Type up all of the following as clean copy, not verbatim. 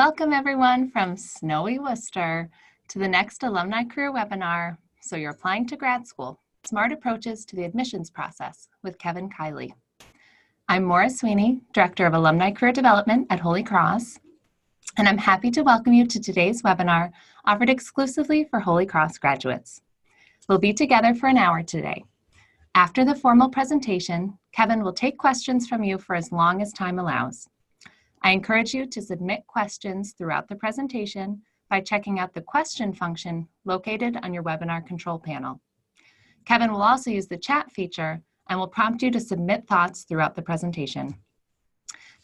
Welcome everyone from snowy Worcester to the next Alumni Career Webinar. So you're applying to grad school, Smart Approaches to the Admissions Process with Kevin Kiley. I'm Maura Sweeney, Director of Alumni Career Development at Holy Cross, and I'm happy to welcome you to today's webinar offered exclusively for Holy Cross graduates. We'll be together for an hour today. After the formal presentation, Kevin will take questions from you for as long as time allows. I encourage you to submit questions throughout the presentation by checking out the question function located on your webinar control panel. Kevin will also use the chat feature and will prompt you to submit thoughts throughout the presentation.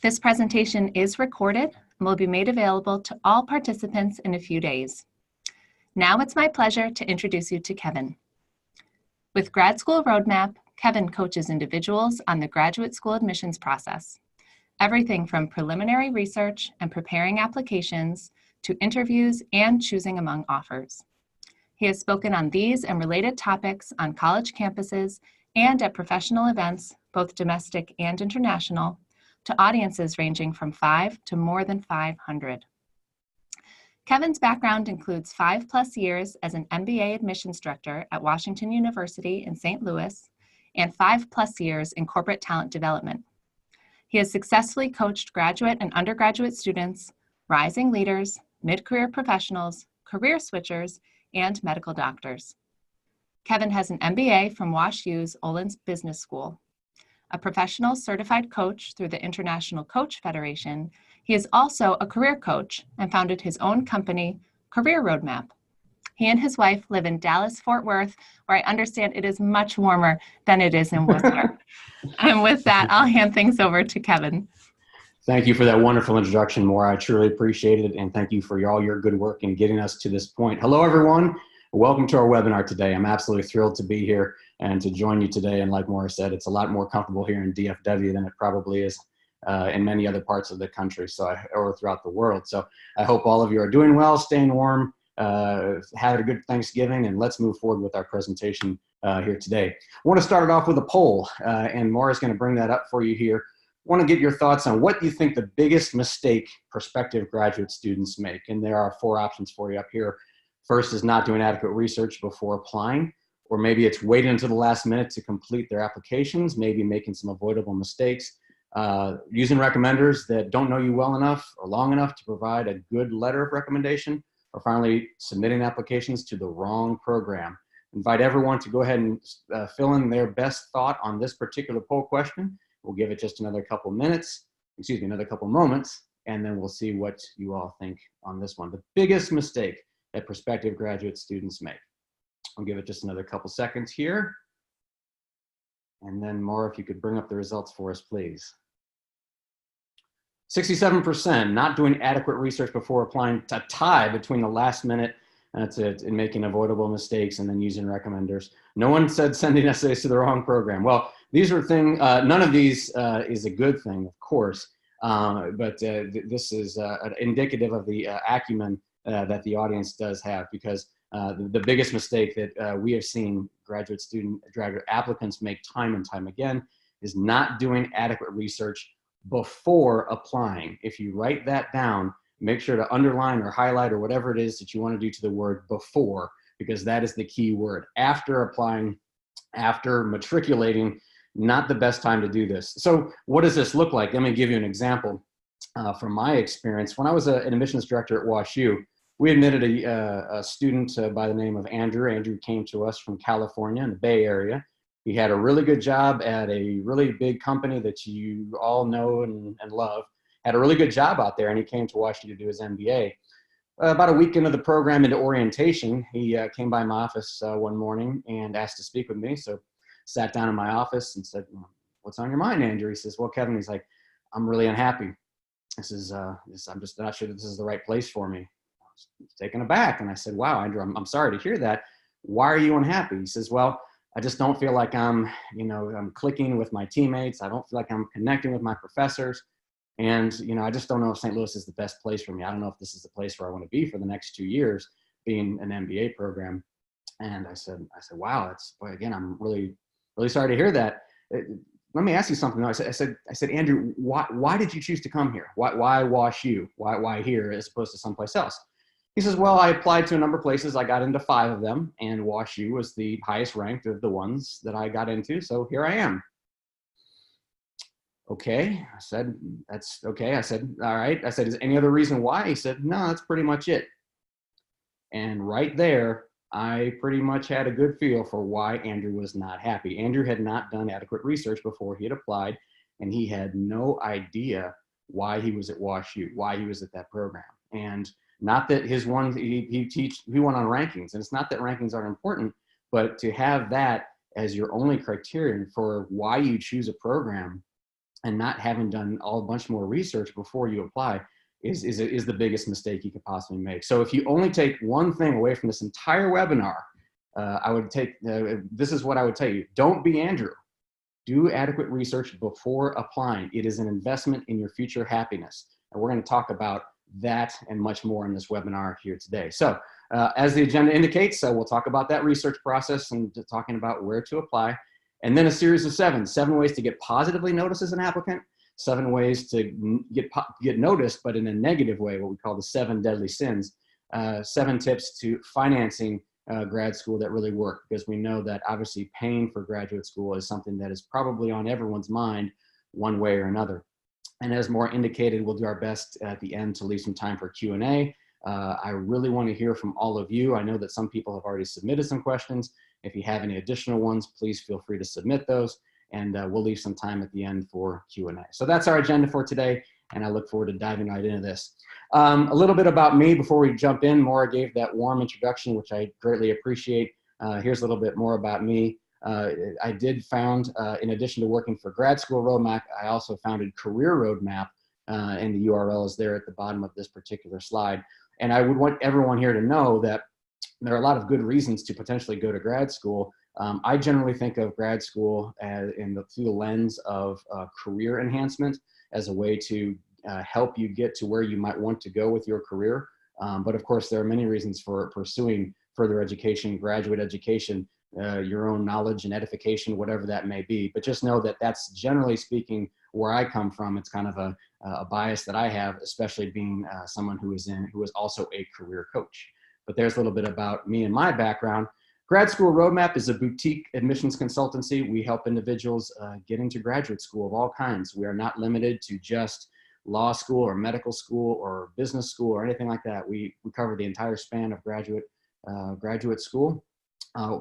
This presentation is recorded and will be made available to all participants in a few days. Now it's my pleasure to introduce you to Kevin. With Grad School Road Map, Kevin coaches individuals on the graduate school admissions process. Everything from preliminary research and preparing applications to interviews and choosing among offers. He has spoken on these and related topics on college campuses and at professional events, both domestic and international, to audiences ranging from 5 to more than 500. Kevin's background includes 5+ years as an MBA admissions director at Washington University in St. Louis and 5+ years in corporate talent development. He has successfully coached graduate and undergraduate students, rising leaders, mid-career professionals, career switchers, and medical doctors. Kevin has an MBA from WashU's Olin's Business School. A professional certified coach through the International Coach Federation, he is also a career coach and founded his own company, Career Road Map. He and his wife live in Dallas-Fort Worth, where I understand it is much warmer than it is in Worcester. And with that, I'll hand things over to Kevin. Thank you for that wonderful introduction, Maura. I truly appreciate it, and thank you for all your good work in getting us to this point. Hello, everyone. Welcome to our webinar today. I'm absolutely thrilled to be here and to join you today. And like Maura said, it's a lot more comfortable here in DFW than it probably is in many other parts of the country or throughout the world. So I hope all of you are doing well, staying warm, had a good Thanksgiving, and let's move forward with our presentation here today. I want to start it off with a poll, and Maura's going to bring that up for you here. I want to get your thoughts on what you think the biggest mistake prospective graduate students make. And there are 4 options for you up here. First is not doing adequate research before applying, or maybe it's waiting until the last minute to complete their applications, maybe making some avoidable mistakes, using recommenders that don't know you well enough or long enough to provide a good letter of recommendation, or finally submitting applications to the wrong program. Invite everyone to go ahead and fill in their best thought on this particular poll question. We'll give it just another couple moments, and then we'll see what you all think on this one. The biggest mistake that prospective graduate students make. I'll give it just another couple seconds here. And then Maura, if you could bring up the results for us, please. 67% not doing adequate research before applying, a tie between the last minute and making avoidable mistakes and then using recommenders. No one said sending essays to the wrong program. Well, these are things, none of these is a good thing, of course, but this is indicative of the acumen that the audience does have, because the biggest mistake that we have seen graduate applicants make time and time again is not doing adequate research before applying. If you write that down, make sure to underline or highlight or whatever it is that you want to do to the word before, because that is the key word. After applying, after matriculating, not the best time to do this. So what does this look like? Let me give you an example from my experience. When I was an admissions director at WashU, we admitted a student by the name of Andrew. Andrew came to us from California in the Bay Area. He had a really good job at a really big company that you all know and love. Had a really good job out there, and he came to WashU to do his MBA. About a week into the program, into orientation, he came by my office one morning and asked to speak with me. So sat down in my office and said, "What's on your mind, Andrew?" He says, "Well, Kevin," he's like, "I'm really unhappy. I'm just not sure that this is the right place for me." I was taken aback, and I said, "Wow, Andrew, I'm sorry to hear that. Why are you unhappy?" He says, "Well, I just don't feel like I'm clicking with my teammates. I don't feel like I'm connecting with my professors. And, I just don't know if St. Louis is the best place for me. I don't know if this is the place where I want to be for the next 2 years, being an MBA program." And I said, wow, boy, again, I'm really, really sorry to hear that. let me ask you something though. I said, Andrew, why did you choose to come here? Why WashU? Why here as opposed to someplace else? He says, well, I applied to a number of places. I got into 5 of them, and WashU was the highest ranked of the ones that I got into. So here I am. Okay, I said, that's okay. I said, all right. I said, is there any other reason why? He said, no, that's pretty much it. And right there, I pretty much had a good feel for why Andrew was not happy. Andrew had not done adequate research before he had applied, and he had no idea why he was at WashU, why he was at that program. And not that his one, he went on rankings, and it's not that rankings aren't important, but to have that as your only criterion for why you choose a program and not having done a bunch more research before you apply is the biggest mistake you could possibly make. So if you only take one thing away from this entire webinar, I would take, this is what I would tell you. Don't be Andrew. Do adequate research before applying. It is an investment in your future happiness. And we're going to talk about that and much more in this webinar here today. So as the agenda indicates, we'll talk about that research process and talking about where to apply. And then a series of 7 ways to get positively noticed as an applicant, 7 ways to get noticed, but in a negative way, what we call the 7 deadly sins, 7 tips to financing grad school that really work, because we know that obviously paying for graduate school is something that is probably on everyone's mind one way or another. And as more indicated, we'll do our best at the end to leave some time for Q&A. I really want to hear from all of you. I know that some people have already submitted some questions. If you have any additional ones, please feel free to submit those, and we'll leave some time at the end for Q&A. So that's our agenda for today, and I look forward to diving right into this. A little bit about me before we jump in. Maura gave that warm introduction, which I greatly appreciate. Here's a little bit more about me. I did found, in addition to working for Grad School Road Map, I also founded Career Road Map, and the URL is there at the bottom of this particular slide. And I would want everyone here to know that there are a lot of good reasons to potentially go to grad school. I generally think of grad school through the lens of career enhancement as a way to help you get to where you might want to go with your career. But of course, there are many reasons for pursuing further education, graduate education, your own knowledge and edification, whatever that may be. But just know that that's generally speaking where I come from. It's kind of a bias that I have, especially being someone who is also a career coach. But there's a little bit about me and my background. Grad School Road Map is a boutique admissions consultancy. We help individuals get into graduate school of all kinds. We are not limited to just law school or medical school or business school or anything like that. We cover the entire span of graduate school.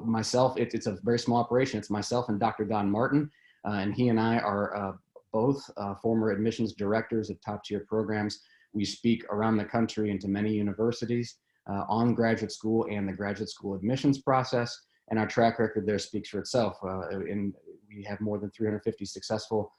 Myself, it's a very small operation. It's myself and Dr. Don Martin, and he and I are both former admissions directors of top-tier programs. We speak around the country into many universities on graduate school and the graduate school admissions process, and our track record there speaks for itself. We have more than 350 successful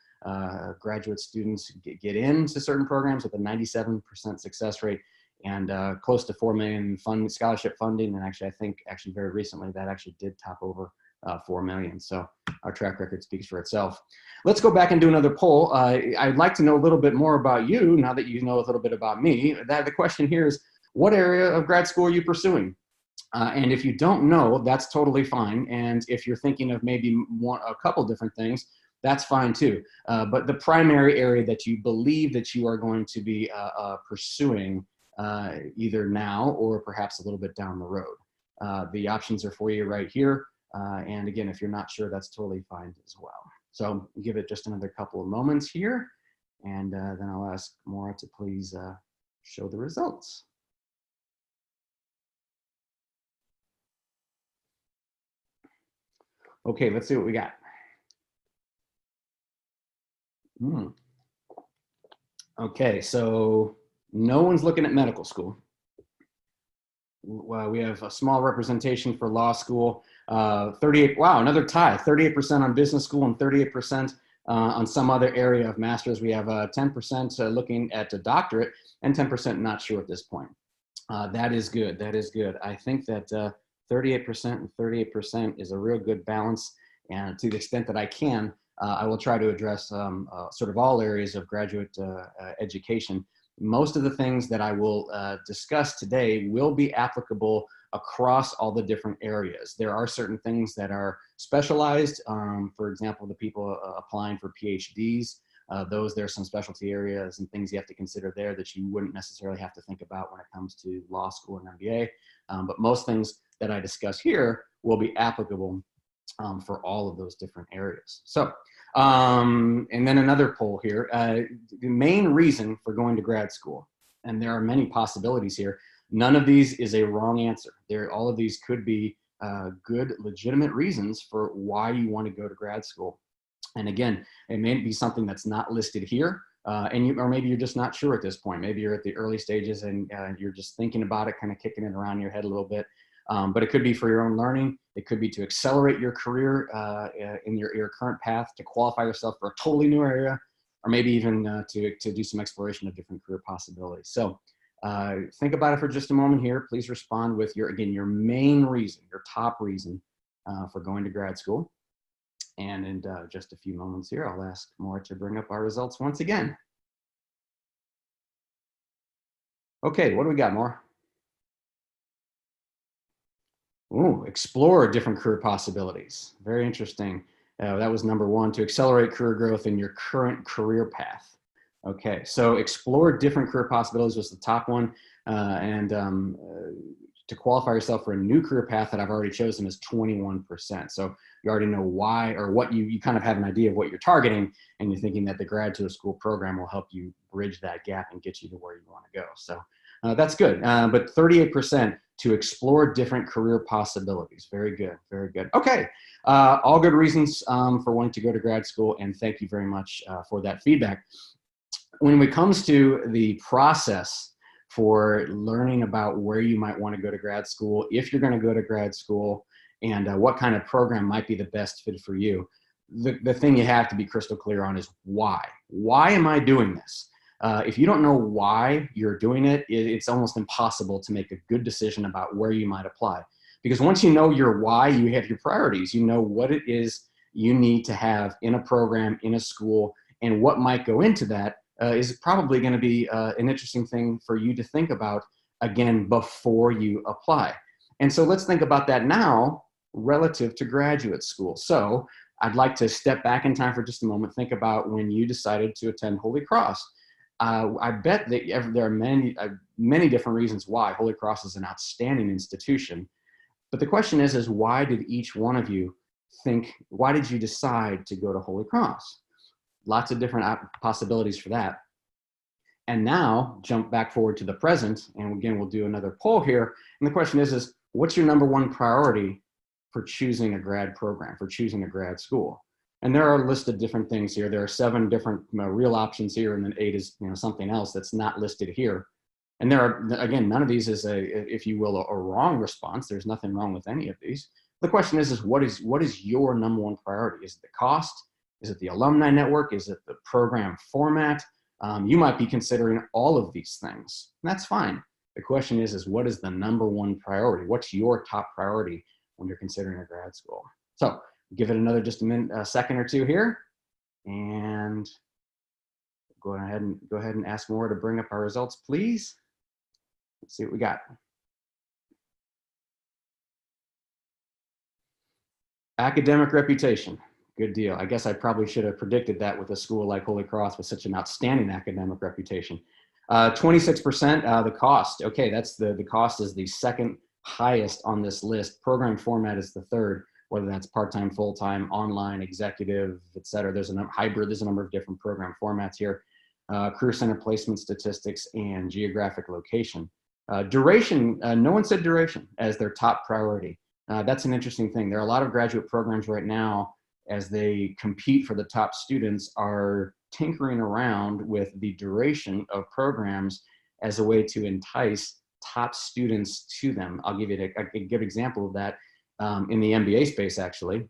graduate students get into certain programs with a 97% success rate, and close to $4 million scholarship funding. And actually, I think very recently that actually did top over $4 million. So our track record speaks for itself. Let's go back and do another poll. I'd like to know a little bit more about you now that you know a little bit about me. The question here is, what area of grad school are you pursuing? And if you don't know, that's totally fine. And if you're thinking of maybe a couple different things, that's fine too. But the primary area that you believe that you are going to be pursuing either now or perhaps a little bit down the road. The options are for you right here. And again, if you're not sure, that's totally fine as well. So give it just another couple of moments here, and then I'll ask Maura to please show the results. Okay, let's see what we got. Okay, so no one's looking at medical school. Well, we have a small representation for law school. 38, wow, another tie, 38% on business school and 38% on some other area of master's. We have 10% looking at a doctorate and 10% not sure at this point. That is good, that is good. I think that 38% and 38% is a real good balance. And to the extent that I can, I will try to address sort of all areas of graduate education. Most of the things that I will discuss today will be applicable across all the different areas. There are certain things that are specialized. For example, the people applying for PhDs, there's some specialty areas and things you have to consider there that you wouldn't necessarily have to think about when it comes to law school and MBA. But most things that I discuss here will be applicable for all of those different areas. So, and then another poll here, the main reason for going to grad school, and there are many possibilities here. None of these is a wrong answer. All of these could be good, legitimate reasons for why you want to go to grad school. And again, it may be something that's not listed here, or maybe you're just not sure at this point. Maybe you're at the early stages and you're just thinking about it, kind of kicking it around in your head a little bit. But it could be for your own learning. It could be to accelerate your career in your current path, to qualify yourself for a totally new area, or maybe even to do some exploration of different career possibilities. So think about it for just a moment here. Please respond with your main reason, your top reason for going to grad school. And in just a few moments here, I'll ask Maura to bring up our results once again. Okay, what do we got, Maura? Ooh, explore different career possibilities. Very interesting. That was number one, to accelerate career growth in your current career path. Okay, so explore different career possibilities was the top one. To qualify yourself for a new career path that I've already chosen is 21%. So you already know why, or what you kind of have an idea of what you're targeting, and you're thinking that the graduate school program will help you bridge that gap and get you to where you want to go. So that's good. But 38% to explore different career possibilities. Very good, very good. Okay, all good reasons for wanting to go to grad school, and thank you very much for that feedback. When it comes to the process for learning about where you might want to go to grad school, if you're going to go to grad school, and what kind of program might be the best fit for you, the thing you have to be crystal clear on is why. Why am I doing this? If you don't know why you're doing it, it's almost impossible to make a good decision about where you might apply. Because once you know your why, you have your priorities. You know what it is you need to have in a program, in a school, and what might go into that is probably going to be an interesting thing for you to think about, again, before you apply. And so let's think about that now relative to graduate school. So I'd like to step back in time for just a moment. Think about when you decided to attend Holy Cross. I bet that there are many different reasons why. Holy Cross is an outstanding institution. But the question is why did each one of you why did you decide to go to Holy Cross? Lots of different possibilities for that. And now jump back forward to the present. And again, we'll do another poll here. And the question is what's your number one priority for choosing a grad program, for choosing a grad school? And there are a list of different things here. There are 7 different real options here, and then 8 is something else that's not listed here. And there are, again, none of these is if you will, a wrong response. There's nothing wrong with any of these. The question is what is your number one priority? Is it the cost? Is it the alumni network? Is it the program format? You might be considering all of these things. And that's fine. The question is what is the number one priority? What's your top priority when you're considering a grad school? So give it another just a second or two here, and go ahead and ask Maura to bring up our results, please. Let's see what we got. Academic reputation. Good deal. I guess I probably should have predicted that with a school like Holy Cross with such an outstanding academic reputation. 26%, the cost. Okay, that's the cost is the second highest on this list. Program format is the third, whether that's part-time, full-time, online, executive, et cetera. There's a hybrid, there's a number of different program formats here. Career center placement statistics and geographic location. Duration, no one said duration as their top priority. That's an interesting thing. There are a lot of graduate programs right now, as they compete for the top students, are tinkering around with the duration of programs as a way to entice top students to them. I'll give you a good example of that in the MBA space, actually.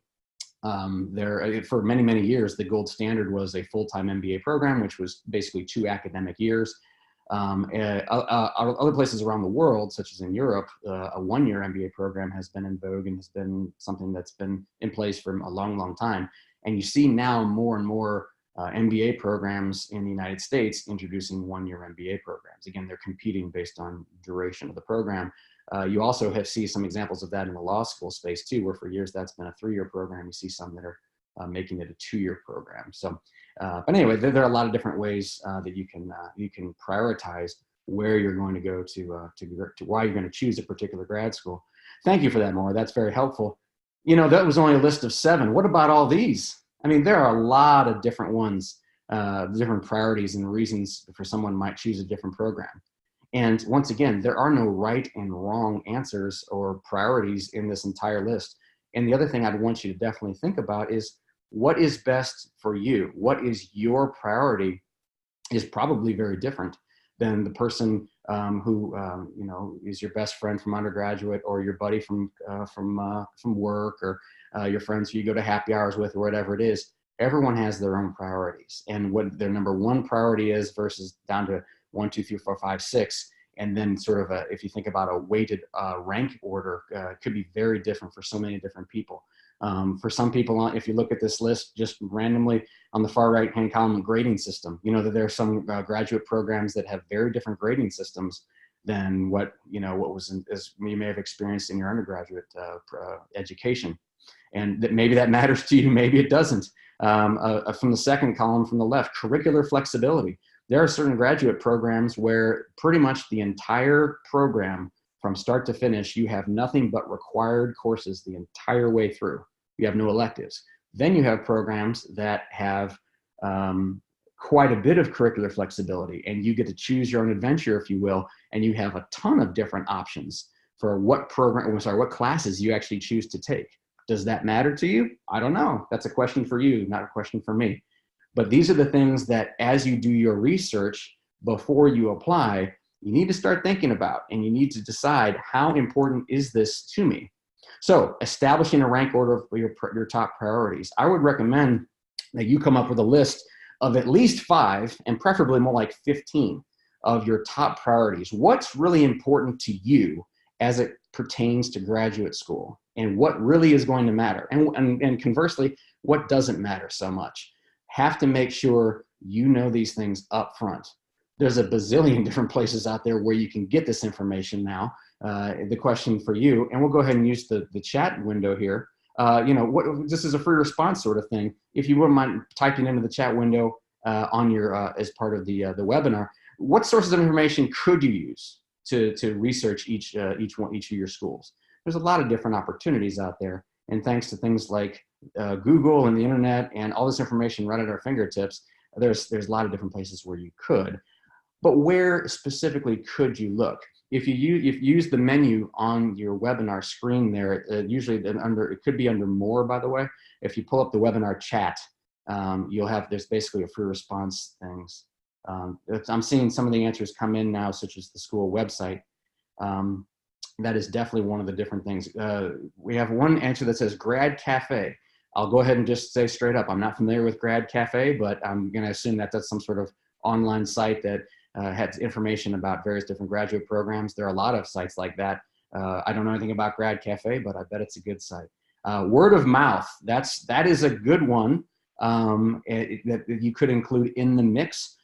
For many, many years, the gold standard was a full-time MBA program, which was basically 2 academic years. Other places around the world, such as in Europe, a 1-year MBA program has been in vogue and has been something that's been in place for a long, long time. And you see now more and more MBA programs in the United States introducing one-year MBA programs. Again, they're competing based on duration of the program. You also see some examples of that in the law school space too, where for years that's been a 3-year program. You see some that are making it a 2-year program. So, but anyway, there are a lot of different ways that you can prioritize where you're going to go to why you're going to choose a particular grad school. Thank you for that, Maura. That's very helpful. You know, that was only a list of 7. What about all these? I mean, there are a lot of different ones, different priorities and reasons for someone might choose a different program. And once again, there are no right and wrong answers or priorities in this entire list. And the other thing I'd want you to definitely think about is what is best for you? What is your priority is probably very different than the person who you know, is your best friend from undergraduate, or your buddy from work, or your friends who you go to happy hours with, or whatever it is. Everyone has their own priorities, and what their number 1 priority is versus down to 1, 2, 3, 4, 5, 6. And then sort of if you think about a weighted rank order, could be very different for so many different people. For some people, if you look at this list just randomly on the far right-hand column, grading system, you know that there are some graduate programs that have very different grading systems than what as you may have experienced in your undergraduate education. And that maybe that matters to you, maybe it doesn't. From the second column from the left, curricular flexibility. There are certain graduate programs where pretty much the entire program from start to finish, you have nothing but required courses the entire way through. You have no electives. Then you have programs that have quite a bit of curricular flexibility, and you get to choose your own adventure, if you will, and you have a ton of different options for what classes you actually choose to take. Does that matter to you? I don't know. That's a question for you, not a question for me. But these are the things that as you do your research before you apply, you need to start thinking about, and you need to decide, how important is this to me? So establishing a rank order for your top priorities. I would recommend that you come up with a list of at least 5, and preferably more like 15 of your top priorities. What's really important to you as it pertains to graduate school, and what really is going to matter? And conversely, what doesn't matter so much? Have to make sure you know these things up front. There's a bazillion different places out there where you can get this information now. The question for you, and we'll go ahead and use the chat window here. This is a free response sort of thing. If you wouldn't mind typing into the chat window on your as part of the webinar, what sources of information could you use to research each of your schools? There's a lot of different opportunities out there, and thanks to things like Google and the internet and all this information right at our fingertips, there's a lot of different places where you could. But where specifically could you look? If you use the menu on your webinar screen there, usually it could be under more, by the way. If you pull up the webinar chat, there's basically a free response things. I'm seeing some of the answers come in now, such as the school website. That is definitely one of the different things. We have one answer that says Grad Cafe. I'll go ahead and just say straight up, I'm not familiar with Grad Cafe, but I'm going to assume that that's some sort of online site that has information about various different graduate programs. There are a lot of sites like that. I don't know anything about Grad Cafe, but I bet it's a good site. Word of mouth, that is a good one that you could include in the mix.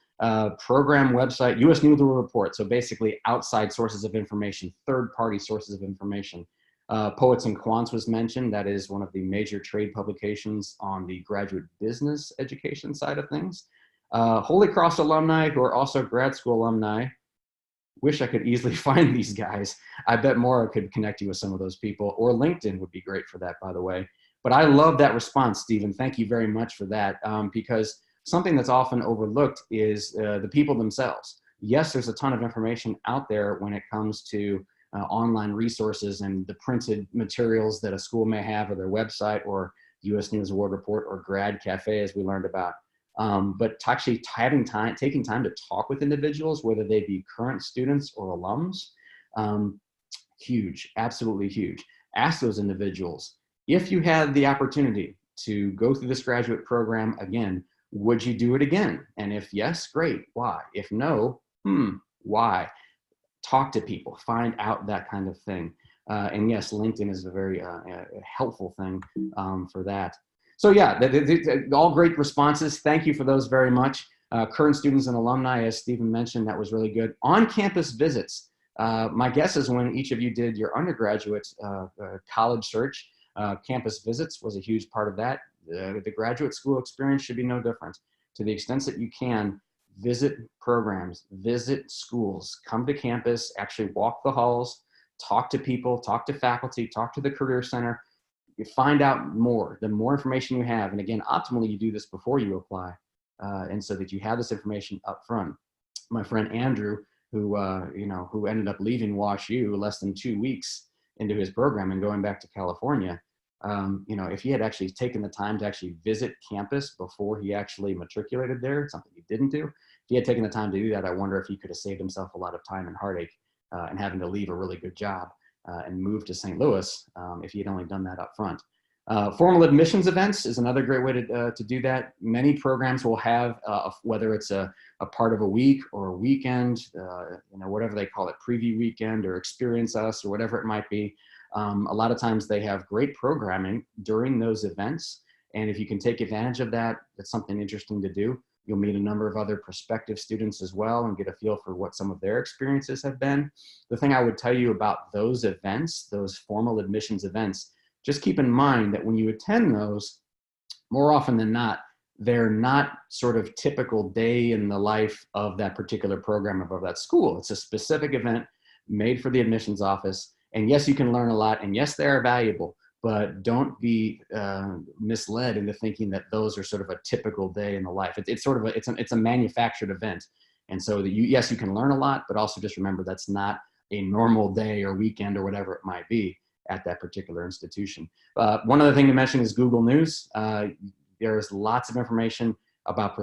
Program website, U.S. News Report. So basically outside sources of information, third-party sources of information. Poets and Quants was mentioned. That is one of the major trade publications on the graduate business education side of things. Holy Cross alumni, who are also grad school alumni. Wish I could easily find these guys. I bet Maura could connect you with some of those people, or LinkedIn would be great for that, by the way. But I love that response, Stephen. Thank you very much for that, because something that's often overlooked is the people themselves. Yes, there's a ton of information out there when it comes to online resources and the printed materials that a school may have, or their website, or U.S. News Award Report, or Grad Cafe, as we learned about. But actually taking time to talk with individuals, whether they be current students or alums, huge, absolutely huge. Ask those individuals, if you had the opportunity to go through this graduate program again, would you do it again? And if yes, great, why? If no, why? Talk to people, find out that kind of thing. And yes, LinkedIn is a very helpful thing for that. So yeah, all great responses. Thank you for those very much. Current students and alumni, as Stephen mentioned, that was really good. On-campus visits. My guess is when each of you did your undergraduate college search, campus visits was a huge part of that. The graduate school experience should be no different. To the extent that you can, visit programs, visit schools, come to campus, actually walk the halls, talk to people, talk to faculty, talk to the Career Center. You find out more. The more information you have, and again, optimally you do this before you apply, and so that you have this information up front. My friend Andrew, who who ended up leaving WashU less than 2 weeks into his program and going back to California, if he had actually taken the time to actually visit campus before he actually matriculated there, something he didn't do. If he had taken the time to do that, I wonder if he could have saved himself a lot of time and heartache and having to leave a really good job and move to St. Louis if he had only done that up front. Formal admissions events is another great way to do that. Many programs will have, whether it's a part of a week or a weekend, whatever they call it, preview weekend or experience us or whatever it might be. A lot of times they have great programming during those events. And if you can take advantage of that, it's something interesting to do. You'll meet a number of other prospective students as well and get a feel for what some of their experiences have been. The thing I would tell you about those events, those formal admissions events, just keep in mind that when you attend those, more often than not, they're not sort of typical day in the life of that particular program or of that school. It's a specific event made for the admissions office. And yes, you can learn a lot, and yes, they are valuable, but don't be misled into thinking that those are sort of a typical day in the life. It's sort of it's a manufactured event. And so that yes, you can learn a lot, but also just remember that's not a normal day or weekend or whatever it might be at that particular institution. One other thing to mention is Google News. There's lots of information about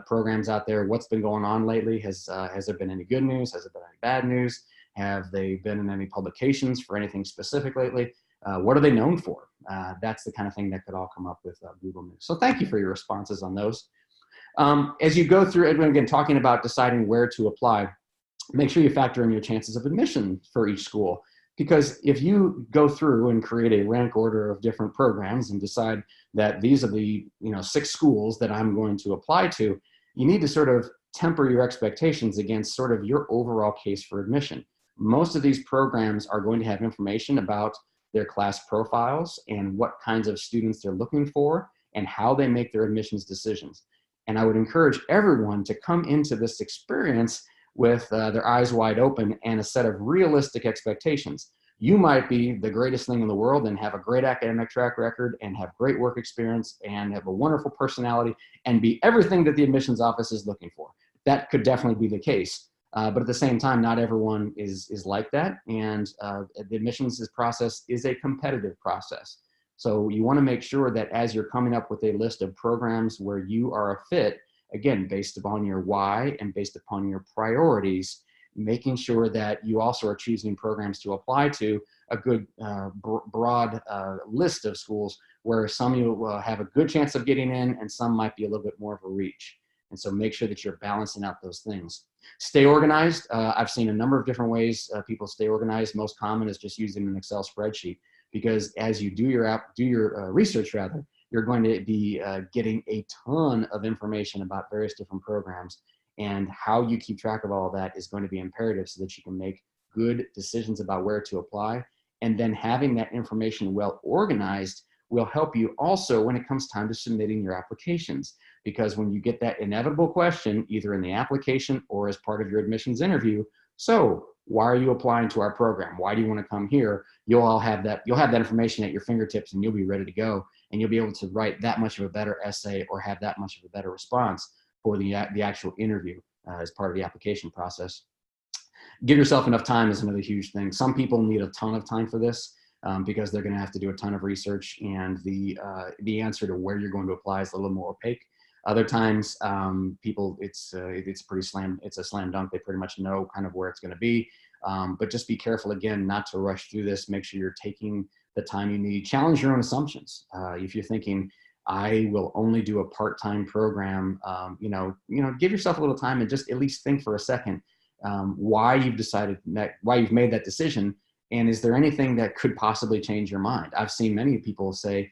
programs out there. What's been going on lately? Has there been any good news? Has there been any bad news? Have they been in any publications for anything specific lately? What are they known for? That's the kind of thing that could all come up with Google News. So thank you for your responses on those. As you go through, again, talking about deciding where to apply, make sure you factor in your chances of admission for each school. Because if you go through and create a rank order of different programs and decide that these are the 6 schools that I'm going to apply to, you need to sort of temper your expectations against sort of your overall case for admission. Most of these programs are going to have information about their class profiles and what kinds of students they're looking for and how they make their admissions decisions. And I would encourage everyone to come into this experience with their eyes wide open and a set of realistic expectations. You might be the greatest thing in the world and have a great academic track record and have great work experience and have a wonderful personality and be everything that the admissions office is looking for. That could definitely be the case. But at the same time, not everyone is like that. And the admissions process is a competitive process. So you want to make sure that as you're coming up with a list of programs where you are a fit, again, based upon your why and based upon your priorities, making sure that you also are choosing programs to apply to a good broad list of schools where some you will have a good chance of getting in and some might be a little bit more of a reach. And so make sure that you're balancing out those things. Stay organized. I've seen a number of different ways people stay organized. Most common is just using an Excel spreadsheet, because as you do your research, you're going to be getting a ton of information about various different programs, and how you keep track of all of that is going to be imperative so that you can make good decisions about where to apply. And then having that information well organized will help you also when it comes time to submitting your applications. Because when you get that inevitable question, either in the application or as part of your admissions interview, so why are you applying to our program? Why do you want to come here? You'll have that information at your fingertips and you'll be ready to go. And you'll be able to write that much of a better essay or have that much of a better response for the actual interview as part of the application process. Give yourself enough time is another huge thing. Some people need a ton of time for this because they're going to have to do a ton of research, and the answer to where you're going to apply is a little more opaque. Other times, people, it's a slam dunk. They pretty much know kind of where it's going to be. But just be careful, again, not to rush through this. Make sure you're taking the time you need. Challenge your own assumptions. If you're thinking, I will only do a part-time program, give yourself a little time and just at least think for a second why you've decided that, why you've made that decision, and is there anything that could possibly change your mind? I've seen many people say,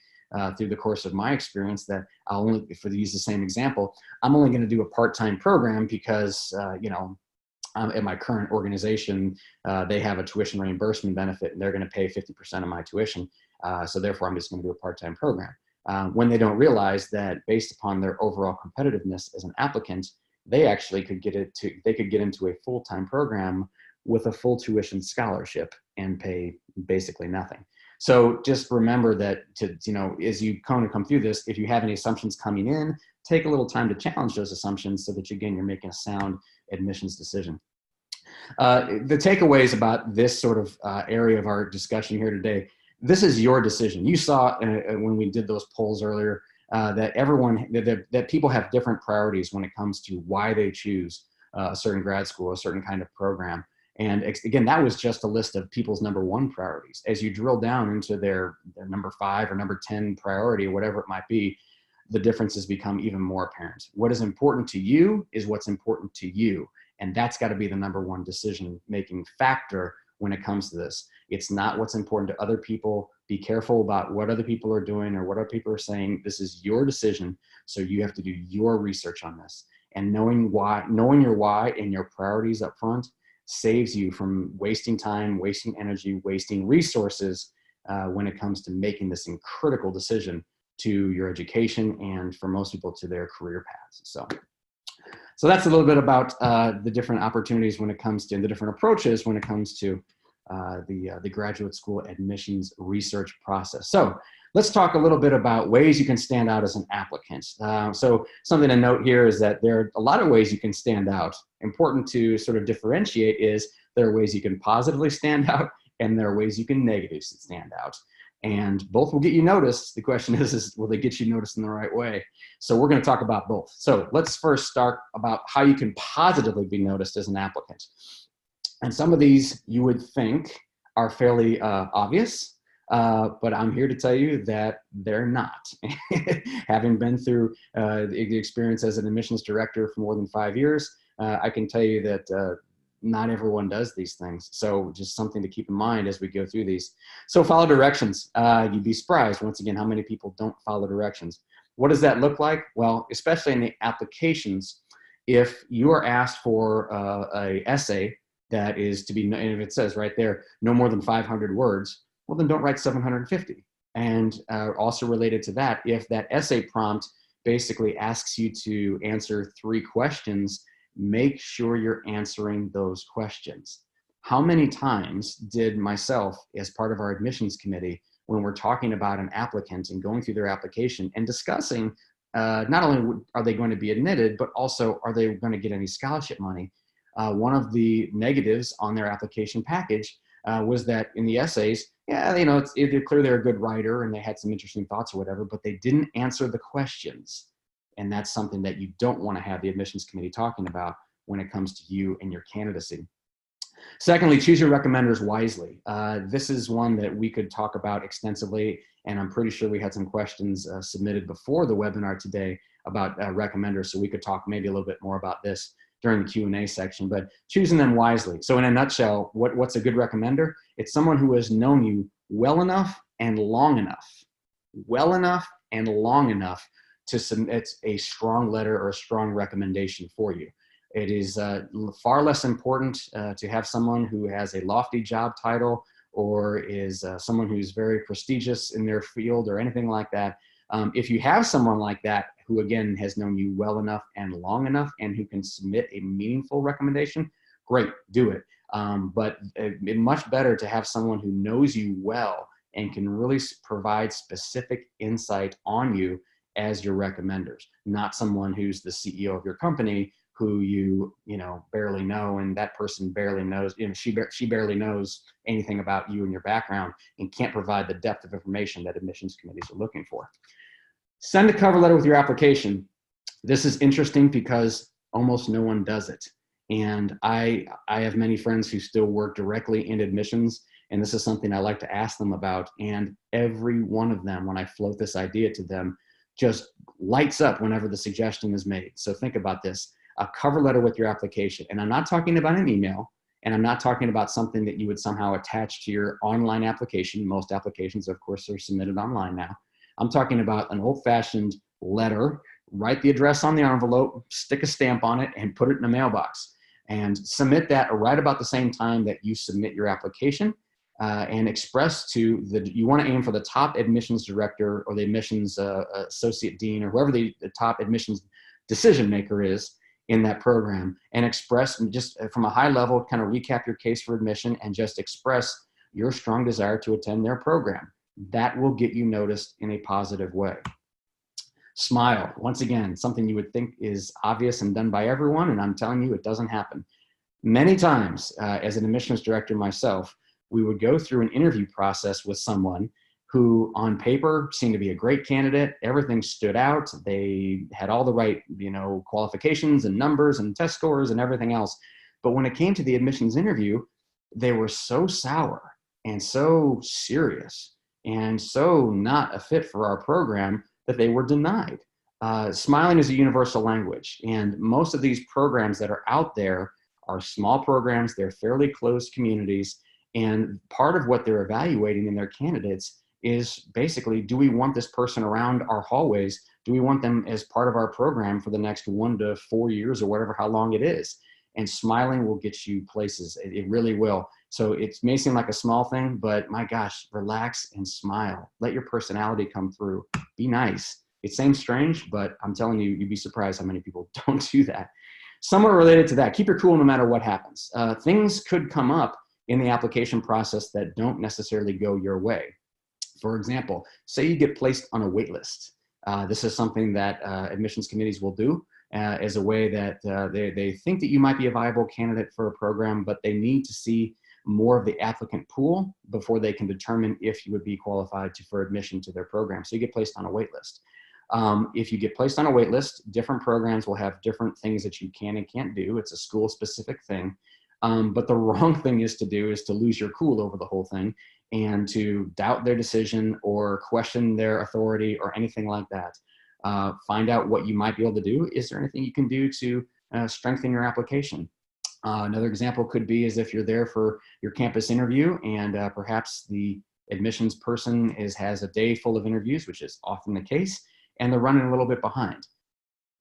through the course of my experience that I'll only, if we use the same example, I'm only going to do a part-time program because, at my current organization, they have a tuition reimbursement benefit and they're going to pay 50% of my tuition. So therefore, I'm just going to do a part-time program. When they don't realize that based upon their overall competitiveness as an applicant, they actually could get into a full-time program with a full tuition scholarship and pay basically nothing. So just remember that as you kind of come through this, if you have any assumptions coming in, take a little time to challenge those assumptions so that you're making a sound admissions decision. The takeaways about this sort of area of our discussion here today, this is your decision. You saw when we did those polls earlier that people have different priorities when it comes to why they choose a certain grad school, a certain kind of program. And again, that was just a list of people's number 1 priorities. As you drill down into their number 5 or number 10 priority, or whatever it might be, the differences become even more apparent. What is important to you is what's important to you. And that's got to be the number 1 decision-making factor when it comes to this. It's not what's important to other people. Be careful about what other people are doing or what other people are saying. This is your decision, so you have to do your research on this. And knowing your why and your priorities up front saves you from wasting time, wasting energy, wasting resources when it comes to making this critical decision to your education and for most people to their career paths. So that's a little bit about the different opportunities when it comes to, and the different approaches when it comes to the graduate school admissions research process. So let's talk a little bit about ways you can stand out as an applicant. So something to note here is that there are a lot of ways you can stand out. Important to sort of differentiate is there are ways you can positively stand out and there are ways you can negatively stand out. And both will get you noticed. The question is will they get you noticed in the right way? So we're going to talk about both. So let's first start about how you can positively be noticed as an applicant. And some of these you would think are fairly obvious, but I'm here to tell you that they're not. Having been through the experience as an admissions director for more than 5 years, I can tell you that not everyone does these things. So just something to keep in mind as we go through these. So follow directions. You'd be surprised, once again, how many people don't follow directions. What does that look like? Well, especially in the applications, if you are asked for an essay that is to be, and if it says right there, no more than 500 words, well, then don't write 750. And also related to that, if that essay prompt basically asks you to answer 3 questions, make sure you're answering those questions. How many times did myself, as part of our admissions committee, when we're talking about an applicant and going through their application and discussing not only are they going to be admitted, but also are they going to get any scholarship money? One of the negatives on their application package was that in the essays, it's either clear they're a good writer and they had some interesting thoughts or whatever, but they didn't answer the questions. And that's something that you don't want to have the admissions committee talking about when it comes to you and your candidacy. Secondly, choose your recommenders wisely. This is one that we could talk about extensively, and I'm pretty sure we had some questions submitted before the webinar today about recommenders, so we could talk maybe a little bit more about this during the Q&A section, but choosing them wisely. So in a nutshell, what's a good recommender? It's someone who has known you well enough and long enough to submit a strong letter or a strong recommendation for you. It is far less important to have someone who has a lofty job title or is someone who's very prestigious in their field or anything like that. If you have someone like that who, again, has known you well enough and long enough and who can submit a meaningful recommendation, great, do it. But it's much better to have someone who knows you well and can really provide specific insight on you as your recommenders, not someone who's the CEO of your company who you barely know, and that person barely knows, she barely knows anything about you and your background and can't provide the depth of information that admissions committees are looking for. Send a cover letter with your application. This is interesting because almost no one does it. And I have many friends who still work directly in admissions, and this is something I like to ask them about. And every one of them, when I float this idea to them, just lights up whenever the suggestion is made. So think about this, a cover letter with your application. And I'm not talking about an email, and I'm not talking about something that you would somehow attach to your online application. Most applications, of course, are submitted online now. I'm talking about an old-fashioned letter, write the address on the envelope, stick a stamp on it, and put it in a mailbox. And submit that right about the same time that you submit your application, and express you want to aim for the top admissions director or the admissions associate dean or whoever the top admissions decision maker is in that program, and express just from a high level, kind of recap your case for admission and just express your strong desire to attend their program. That will get you noticed in a positive way. Smile. Once again, something you would think is obvious and done by everyone, and I'm telling you, it doesn't happen. Many times, as an admissions director myself, we would go through an interview process with someone who on paper seemed to be a great candidate. Everything stood out. They had all the right, qualifications and numbers and test scores and everything else. But when it came to the admissions interview, they were so sour and so serious and so not a fit for our program that they were denied. Smiling is a universal language, and most of these programs that are out there are small programs. They're fairly closed communities, and part of what they're evaluating in their candidates is basically, do we want this person around our hallways? Do we want them as part of our program for the next 1 to 4 years or whatever, how long it is? And smiling will get you places. It really will. So it may seem like a small thing, but my gosh, relax and smile. Let your personality come through. Be nice. It seems strange, but I'm telling you, you'd be surprised how many people don't do that. Somewhat related to that, keep your cool no matter what happens. Things could come up in the application process that don't necessarily go your way. For example, say you get placed on a wait list. This is something that admissions committees will do as a way that they think that you might be a viable candidate for a program, but they need to see more of the applicant pool before they can determine if you would be qualified for admission to their program. So you get placed on a wait list. If you get placed on a wait list, different programs will have different things that you can and can't do. It's a school-specific thing. But the wrong thing is to lose your cool over the whole thing and to doubt their decision or question their authority or anything like that. Find out what you might be able to do. Is there anything you can do to strengthen your application? Another example could be as if you're there for your campus interview and perhaps the admissions person has a day full of interviews, which is often the case, and they're running a little bit behind.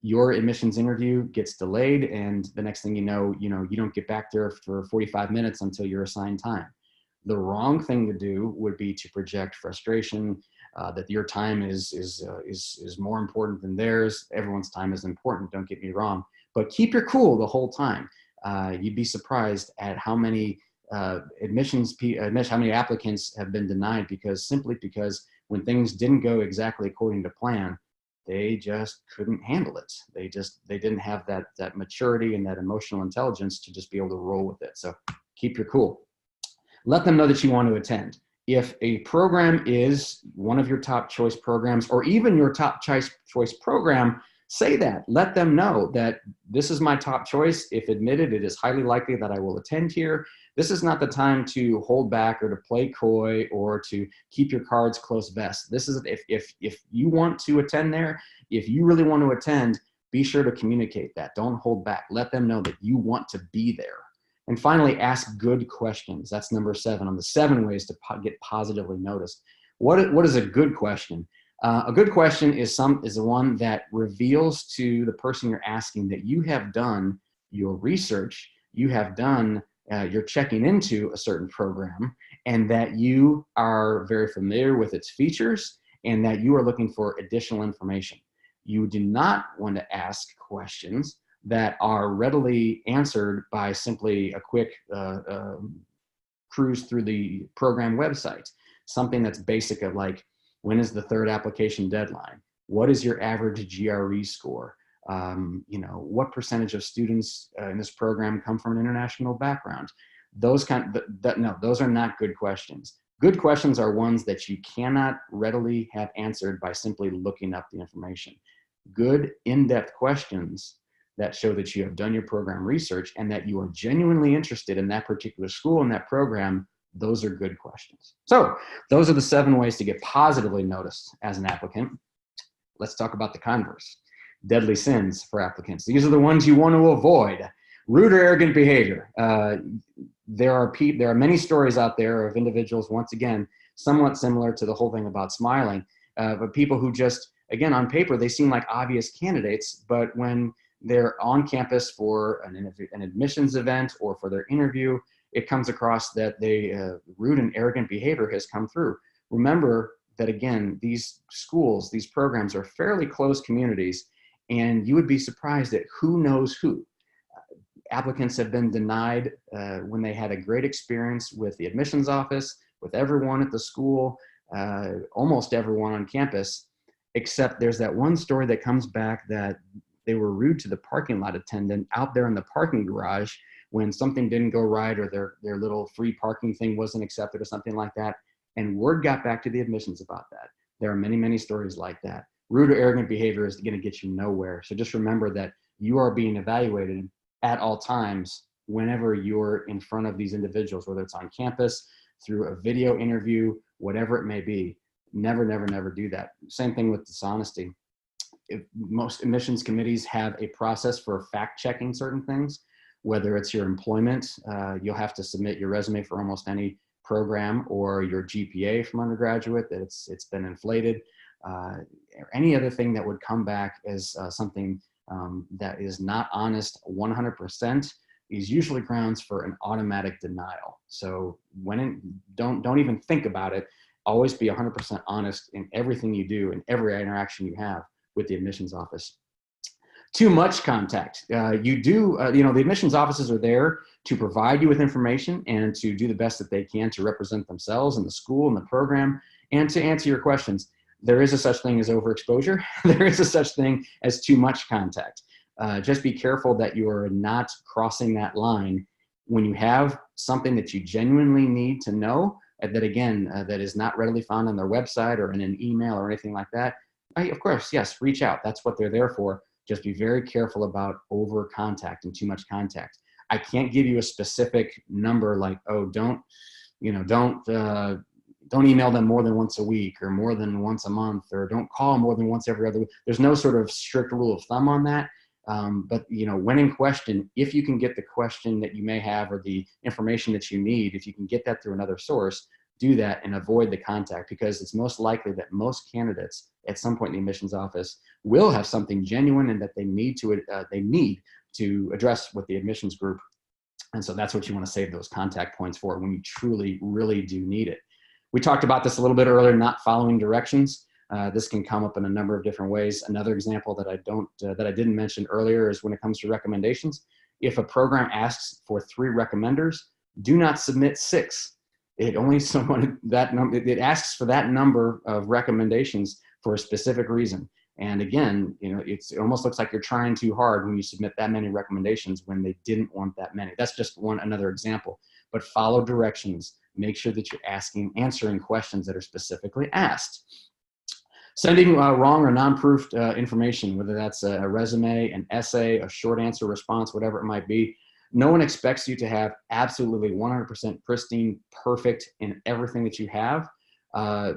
Your admissions interview gets delayed, and the next thing you know, you don't get back there for 45 minutes until your assigned time. The wrong thing to do would be to project frustration, that your time is more important than theirs. Everyone's time is important, don't get me wrong, but keep your cool the whole time. You'd be surprised at how many how many applicants have been denied simply because when things didn't go exactly according to plan, they just couldn't handle it. They didn't have that maturity and that emotional intelligence to just be able to roll with it. So keep your cool. Let them know that you want to attend. If a program is one of your top choice programs or even your top choice program, say that. Let them know that this is my top choice. If admitted, it is highly likely that I will attend here. This is not the time to hold back or to play coy or to keep your cards close vest. This is if you want to attend there, if you really want to attend, be sure to communicate that. Don't hold back. Let them know that you want to be there. And finally, ask good questions. That's number 7 on the 7 ways to get positively noticed. What is a good question? A good question is the one that reveals to the person you're asking that you have done your research, you have done you're checking into a certain program, and that you are very familiar with its features and that you are looking for additional information. You do not want to ask questions that are readily answered by simply a quick cruise through the program website. Something that's basic of like, when is the 3rd application deadline? What is your average GRE score? What percentage of students in this program come from an international background? Those those are not good questions. Good questions are ones that you cannot readily have answered by simply looking up the information. Good in-depth questions that show that you have done your program research and that you are genuinely interested in that particular school and that program, those are good questions. So those are the 7 ways to get positively noticed as an applicant. Let's talk about the converse. Deadly sins for applicants. These are the ones you want to avoid. Rude or arrogant behavior. There are many stories out there of individuals, once again, somewhat similar to the whole thing about smiling, but people who just, again, on paper, they seem like obvious candidates, but when they're on campus for an admissions event or for their interview, it comes across that rude and arrogant behavior has come through. Remember that, again, these schools, these programs are fairly close communities, and you would be surprised at who knows who. Applicants have been denied when they had a great experience with the admissions office, with everyone at the school, almost everyone on campus, except there's that one story that comes back that they were rude to the parking lot attendant out there in the parking garage when something didn't go right, or their little free parking thing wasn't accepted or something like that. And word got back to the admissions about that. There are many, many stories like that. Rude or arrogant behavior is going to get you nowhere. So just remember that you are being evaluated at all times whenever you're in front of these individuals, whether it's on campus, through a video interview, whatever it may be. Never, never, never do that. Same thing with dishonesty. Most admissions committees have a process for fact checking certain things, whether it's your employment, you'll have to submit your resume for almost any program, or your GPA from undergraduate, that it's been inflated, or any other thing that would come back as something that is not honest 100% is usually grounds for an automatic denial. So don't even think about it. Always be 100% honest in everything you do and every interaction you have with the admissions office. Too much contact. The admissions offices are there to provide you with information and to do the best that they can to represent themselves and the school and the program and to answer your questions. There is a such thing as overexposure. There is a such thing as too much contact. Just be careful that you are not crossing that line when you have something that you genuinely need to know, that again, that is not readily found on their website or in an email or anything like that. Of course, yes, reach out. That's what they're there for. Just be very careful about over contact and too much contact. I can't give you a specific number like, oh, don't email them more than once a week or more than once a month, or don't call more than once every other week. There's no sort of strict rule of thumb on that. But when in question, if you can get the question that you may have or the information that you need, if you can get that through another source, do that and avoid the contact, because it's most likely that most candidates at some point in the admissions office will have something genuine and that they need to address with the admissions group. And so that's what you want to save those contact points for when you truly, really do need it. We talked about this a little bit earlier, not following directions. This can come up in a number of different ways. Another example that I didn't mention earlier is when it comes to recommendations. If a program asks for 3 recommenders, do not submit 6. It asks for that number of recommendations for a specific reason. And again, it almost looks like you're trying too hard when you submit that many recommendations when they didn't want that many. That's just another example. But follow directions. Make sure that you're answering questions that are specifically asked. Sending wrong or non-proofed information, whether that's a resume, an essay, a short answer response, whatever it might be. No one expects you to have absolutely 100% pristine, perfect in everything that you have. A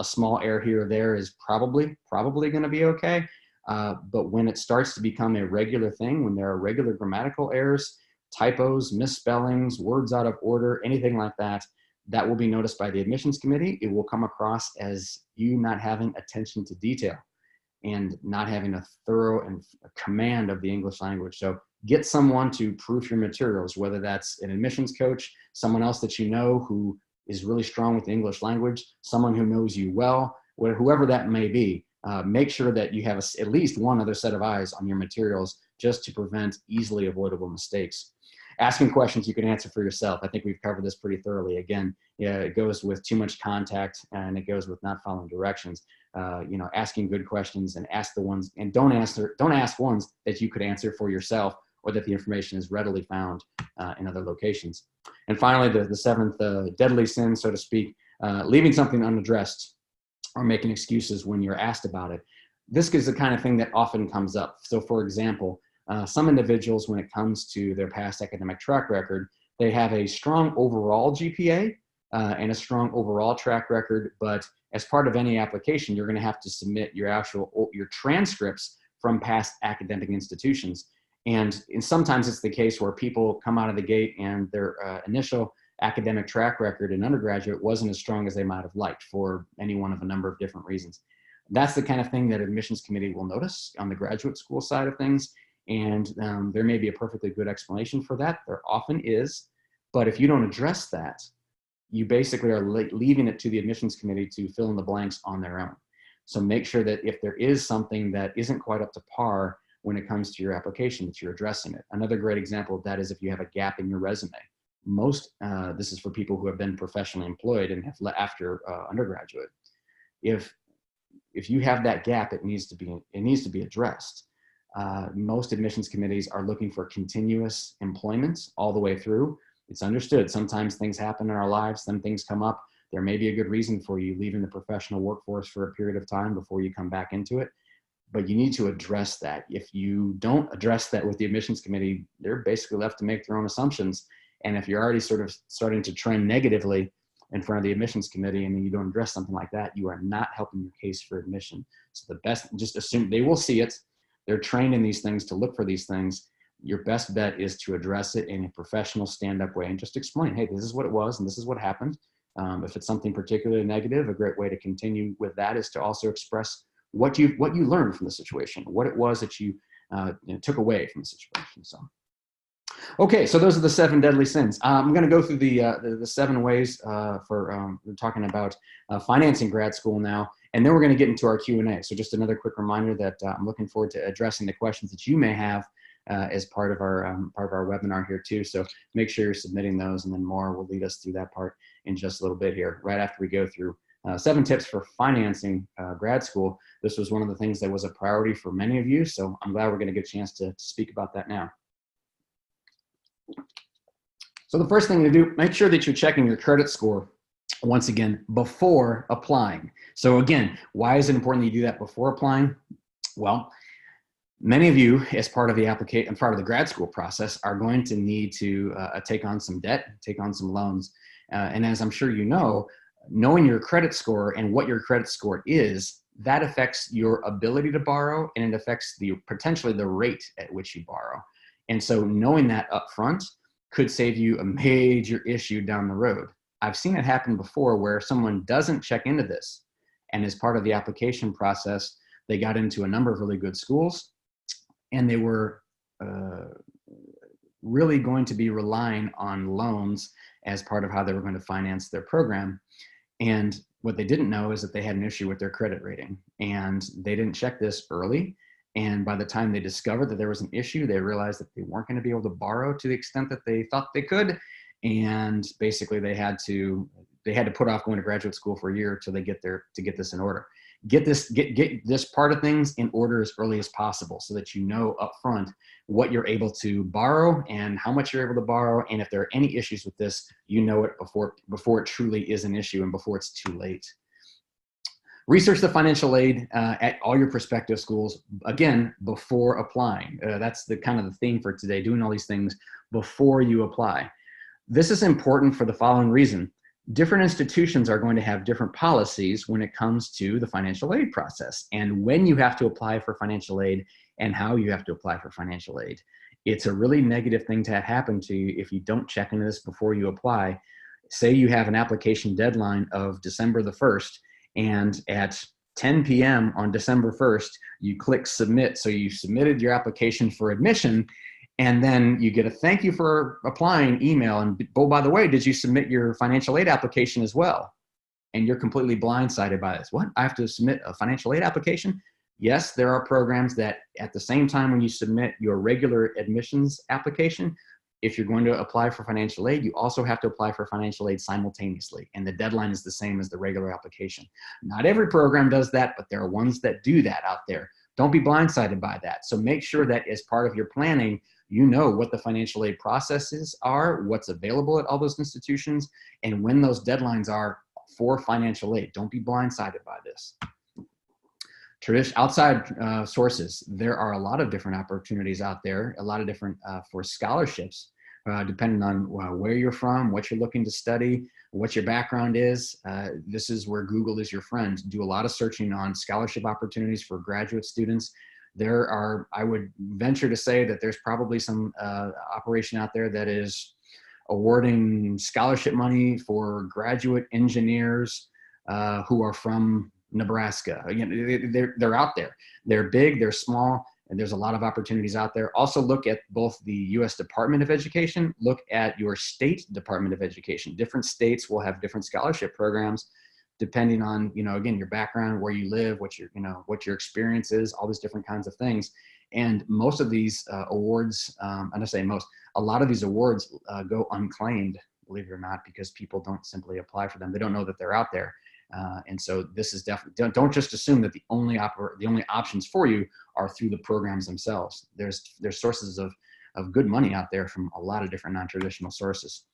small error here or there is probably going to be okay. But when it starts to become a regular thing, when there are regular grammatical errors, typos, misspellings, words out of order, anything like that, that will be noticed by the admissions committee. It will come across as you not having attention to detail and not having a thorough and command of the English language. So get someone to proof your materials, whether that's an admissions coach, someone else that you know who is really strong with the English language, someone who knows you well, whoever that may be. Make sure that you have at least one other set of eyes on your materials just to prevent easily avoidable mistakes. Asking questions you can answer for yourself. I think we've covered this pretty thoroughly. Again, it goes with too much contact and it goes with not following directions. Asking good questions and don't ask ones that you could answer for yourself or that the information is readily found in other locations. And finally, the 7th deadly sin, so to speak, leaving something unaddressed or making excuses when you're asked about it. This is the kind of thing that often comes up. So for example, some individuals, when it comes to their past academic track record, they have a strong overall GPA and a strong overall track record, but as part of any application, you're going to have to submit your transcripts from past academic institutions. And sometimes it's the case where people come out of the gate and their initial academic track record in undergraduate wasn't as strong as they might have liked for any one of a number of different reasons. That's the kind of thing that admissions committee will notice on the graduate school side of things. And there may be a perfectly good explanation for that. There often is. But if you don't address that, you basically are leaving it to the admissions committee to fill in the blanks on their own. So make sure that if there is something that isn't quite up to par when it comes to your application, that you're addressing it. Another great example of that is if you have a gap in your resume. This is for people who have been professionally employed and have after undergraduate. If you have that gap, it needs to be addressed. Most admissions committees are looking for continuous employment all the way through. It's understood. Sometimes things happen in our lives, some things come up. There may be a good reason for you leaving the professional workforce for a period of time before you come back into it, but you need to address that. If you don't address that with the admissions committee, they're basically left to make their own assumptions. And if you're already sort of starting to trend negatively in front of the admissions committee and you don't address something like that, you are not helping your case for admission. So the best, just assume they will see it. They're trained in these things to look for these things. Your best bet is to address it in a professional stand-up way and just explain, hey, this is what it was and this is what happened. If it's something particularly negative, a great way to continue with that is to also express what you learned from the situation, what it was that you took away from the situation. So, okay, so those are the 7 deadly sins. I'm going to go through the 7 ways we're talking about financing grad school now, and then we're going to get into our Q&A. So just another quick reminder that I'm looking forward to addressing the questions that you may have as part of our webinar here too. So make sure you're submitting those, and then Maura will lead us through that part in just a little bit here, right after we go through 7 tips for financing grad school. This was one of the things that was a priority for many of you, so I'm glad we're going to get a chance to speak about that now. So the first thing to do, make sure that you're checking your credit score once again before applying. So again, why is it important that you do that before applying? Well, many of you, as part of the application, part of the grad school process, are going to need to take on some debt, take on some loans. And as I'm sure you know, knowing your credit score and what your credit score is, that affects your ability to borrow, and it affects potentially the rate at which you borrow. And so knowing that up front could save you a major issue down the road. I've seen it happen before where someone doesn't check into this, and as part of the application process, they got into a number of really good schools, and they were really going to be relying on loans as part of how they were going to finance their program. And what they didn't know is that they had an issue with their credit rating, and they didn't check this early. And by the time they discovered that there was an issue, they realized that they weren't going to be able to borrow to the extent that they thought they could. And basically they had to put off going to graduate school for a year till they get this in order. Get this part of things in order as early as possible, so that you know up front what you're able to borrow and how much you're able to borrow. And if there are any issues with this, you know it before it truly is an issue and before it's too late. Research the financial aid at all your prospective schools, again, before applying. That's the kind of the theme for today, doing all these things before you apply. This is important for the following reason. Different institutions are going to have different policies when it comes to the financial aid process and when you have to apply for financial aid and how you have to apply for financial aid. It's a really negative thing to have happen to you if you don't check into this before you apply. Say you have an application deadline of December the 1st, and at 10 p.m. on December 1st, you click submit. So you submitted your application for admission, and then you get a thank you for applying email. And oh, by the way, did you submit your financial aid application as well? And you're completely blindsided by this. What? I have to submit a financial aid application? Yes, there are programs that at the same time when you submit your regular admissions application, if you're going to apply for financial aid, you also have to apply for financial aid simultaneously. And the deadline is the same as the regular application. Not every program does that, but there are ones that do that out there. Don't be blindsided by that. So make sure that as part of your planning, you know what the financial aid processes are, what's available at all those institutions, and when those deadlines are for financial aid. Don't be blindsided by this. Outside sources, there are a lot of different opportunities out there, a lot of different for scholarships, depending on where you're from, what you're looking to study, what your background is. This is where Google is your friend. Do a lot of searching on scholarship opportunities for graduate students. There are, I would venture to say that there's probably some operation out there that is awarding scholarship money for graduate engineers who are from Nebraska. Again, they're out there. They're big, they're small, and there's a lot of opportunities out there. Also look at both the U.S. Department of Education, look at your state Department of Education. Different states will have different scholarship programs depending on, again, your background, where you live, what your experience is, all these different kinds of things. And most of these awards, and I say most, a lot of these awards go unclaimed, believe it or not, because people don't simply apply for them. They don't know that they're out there. And so this is definitely, don't just assume that the only options for you are through the programs themselves. There's sources of good money out there from a lot of different non-traditional sources.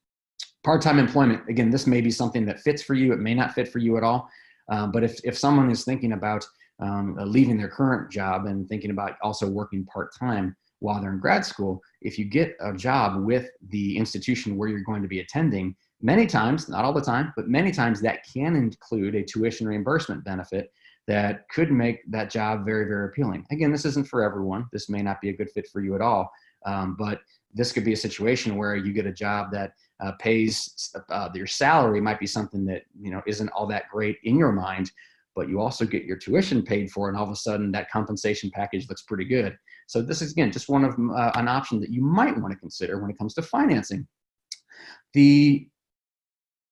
Part-time employment, again, this may be something that fits for you. It may not fit for you at all. But if someone is thinking about leaving their current job and thinking about also working part-time while they're in grad school, if you get a job with the institution where you're going to be attending, many times, not all the time, but many times that can include a tuition reimbursement benefit that could make that job very, very appealing. Again, this isn't for everyone. This may not be a good fit for you at all. But this could be a situation where you get a job that pays your salary might be something that isn't all that great in your mind, but you also get your tuition paid for, and all of a sudden that compensation package looks pretty good. So this is, again, just one of an option that you might want to consider when it comes to financing.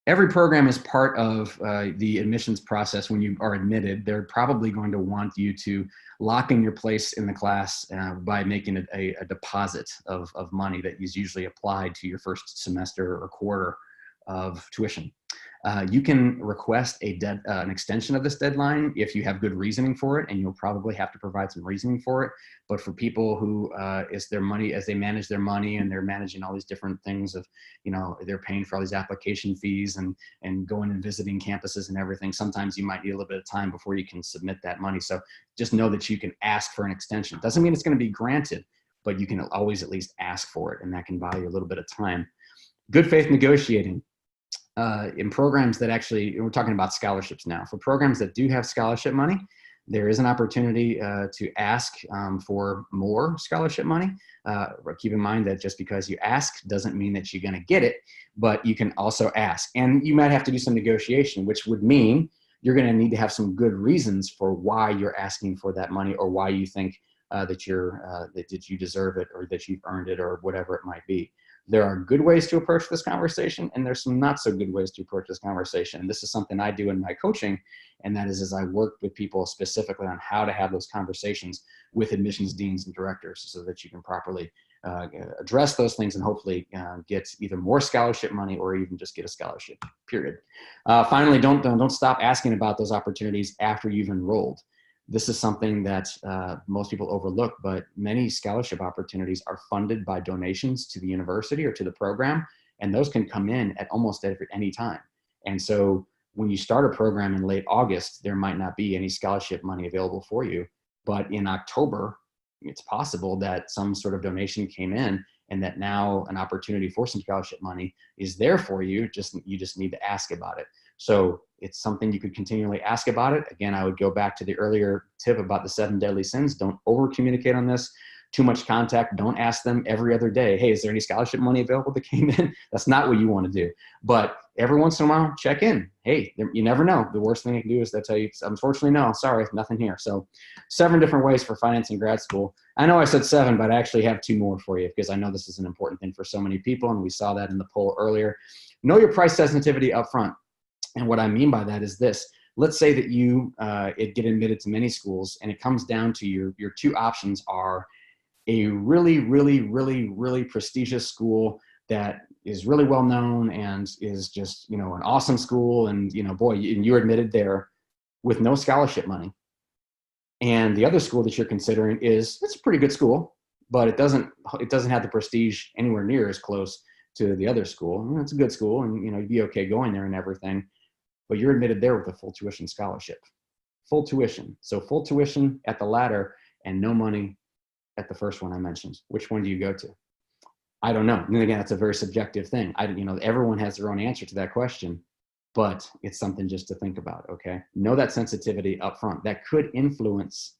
Every program is part of the admissions process. When you are admitted, they're probably going to want you to lock in your place in the class by making a deposit of money that is usually applied to your first semester or quarter of tuition. You can request an extension of this deadline if you have good reasoning for it, and you'll probably have to provide some reasoning for it. But for people who it's their money, as they manage their money and they're managing all these different things of, they're paying for all these application fees and going and visiting campuses and everything, sometimes you might need a little bit of time before you can submit that money. So just know that you can ask for an extension. Doesn't mean it's going to be granted, but you can always at least ask for it, and that can buy you a little bit of time. Good faith negotiating. In programs that actually, we're talking about scholarships now. For programs that do have scholarship money, there is an opportunity to ask for more scholarship money. Keep in mind that just because you ask doesn't mean that you're going to get it, but you can also ask. And you might have to do some negotiation, which would mean you're going to need to have some good reasons for why you're asking for that money, or why you think that you deserve it, or that you've earned it, or whatever it might be. There are good ways to approach this conversation, and there's some not so good ways to approach this conversation. And this is something I do in my coaching, and that is as I work with people specifically on how to have those conversations with admissions deans and directors, so that you can properly address those things and hopefully get either more scholarship money or even just get a scholarship, period. Finally, don't stop asking about those opportunities after you've enrolled. This is something that most people overlook, but many scholarship opportunities are funded by donations to the university or to the program, and those can come in at almost any time. And so when you start a program in late August, there might not be any scholarship money available for you, but in October, it's possible that some sort of donation came in, and that now an opportunity for some scholarship money is there for you. You just need to ask about it. So it's something you could continually ask about it. Again, I would go back to the earlier tip about the 7 deadly sins. Don't over communicate on this. Too much contact. Don't ask them every other day, hey, is there any scholarship money available that came in? That's not what you want to do. But every once in a while, check in. Hey, you never know. The worst thing they can do is they'll tell you, unfortunately, no, sorry, nothing here. So 7 different ways for financing grad school. I know I said 7, but I actually have 2 more for you, because I know this is an important thing for so many people, and we saw that in the poll earlier. Know your price sensitivity up front. And what I mean by that is this. Let's say that you get admitted to many schools, and it comes down to your 2 options are a really, really, really, really prestigious school that is really well known and is just, an awesome school, and, and you're admitted there with no scholarship money. And the other school that you're considering it's a pretty good school, but it doesn't have the prestige anywhere near as close to the other school. It's a good school, and, you'd be okay going there and everything, but you're admitted there with a full tuition scholarship. Full tuition. So full tuition at the latter and no money at the first one I mentioned. Which one do you go to? I don't know. And again, that's a very subjective thing. Everyone has their own answer to that question, but it's something just to think about, okay? Know that sensitivity up front. That could influence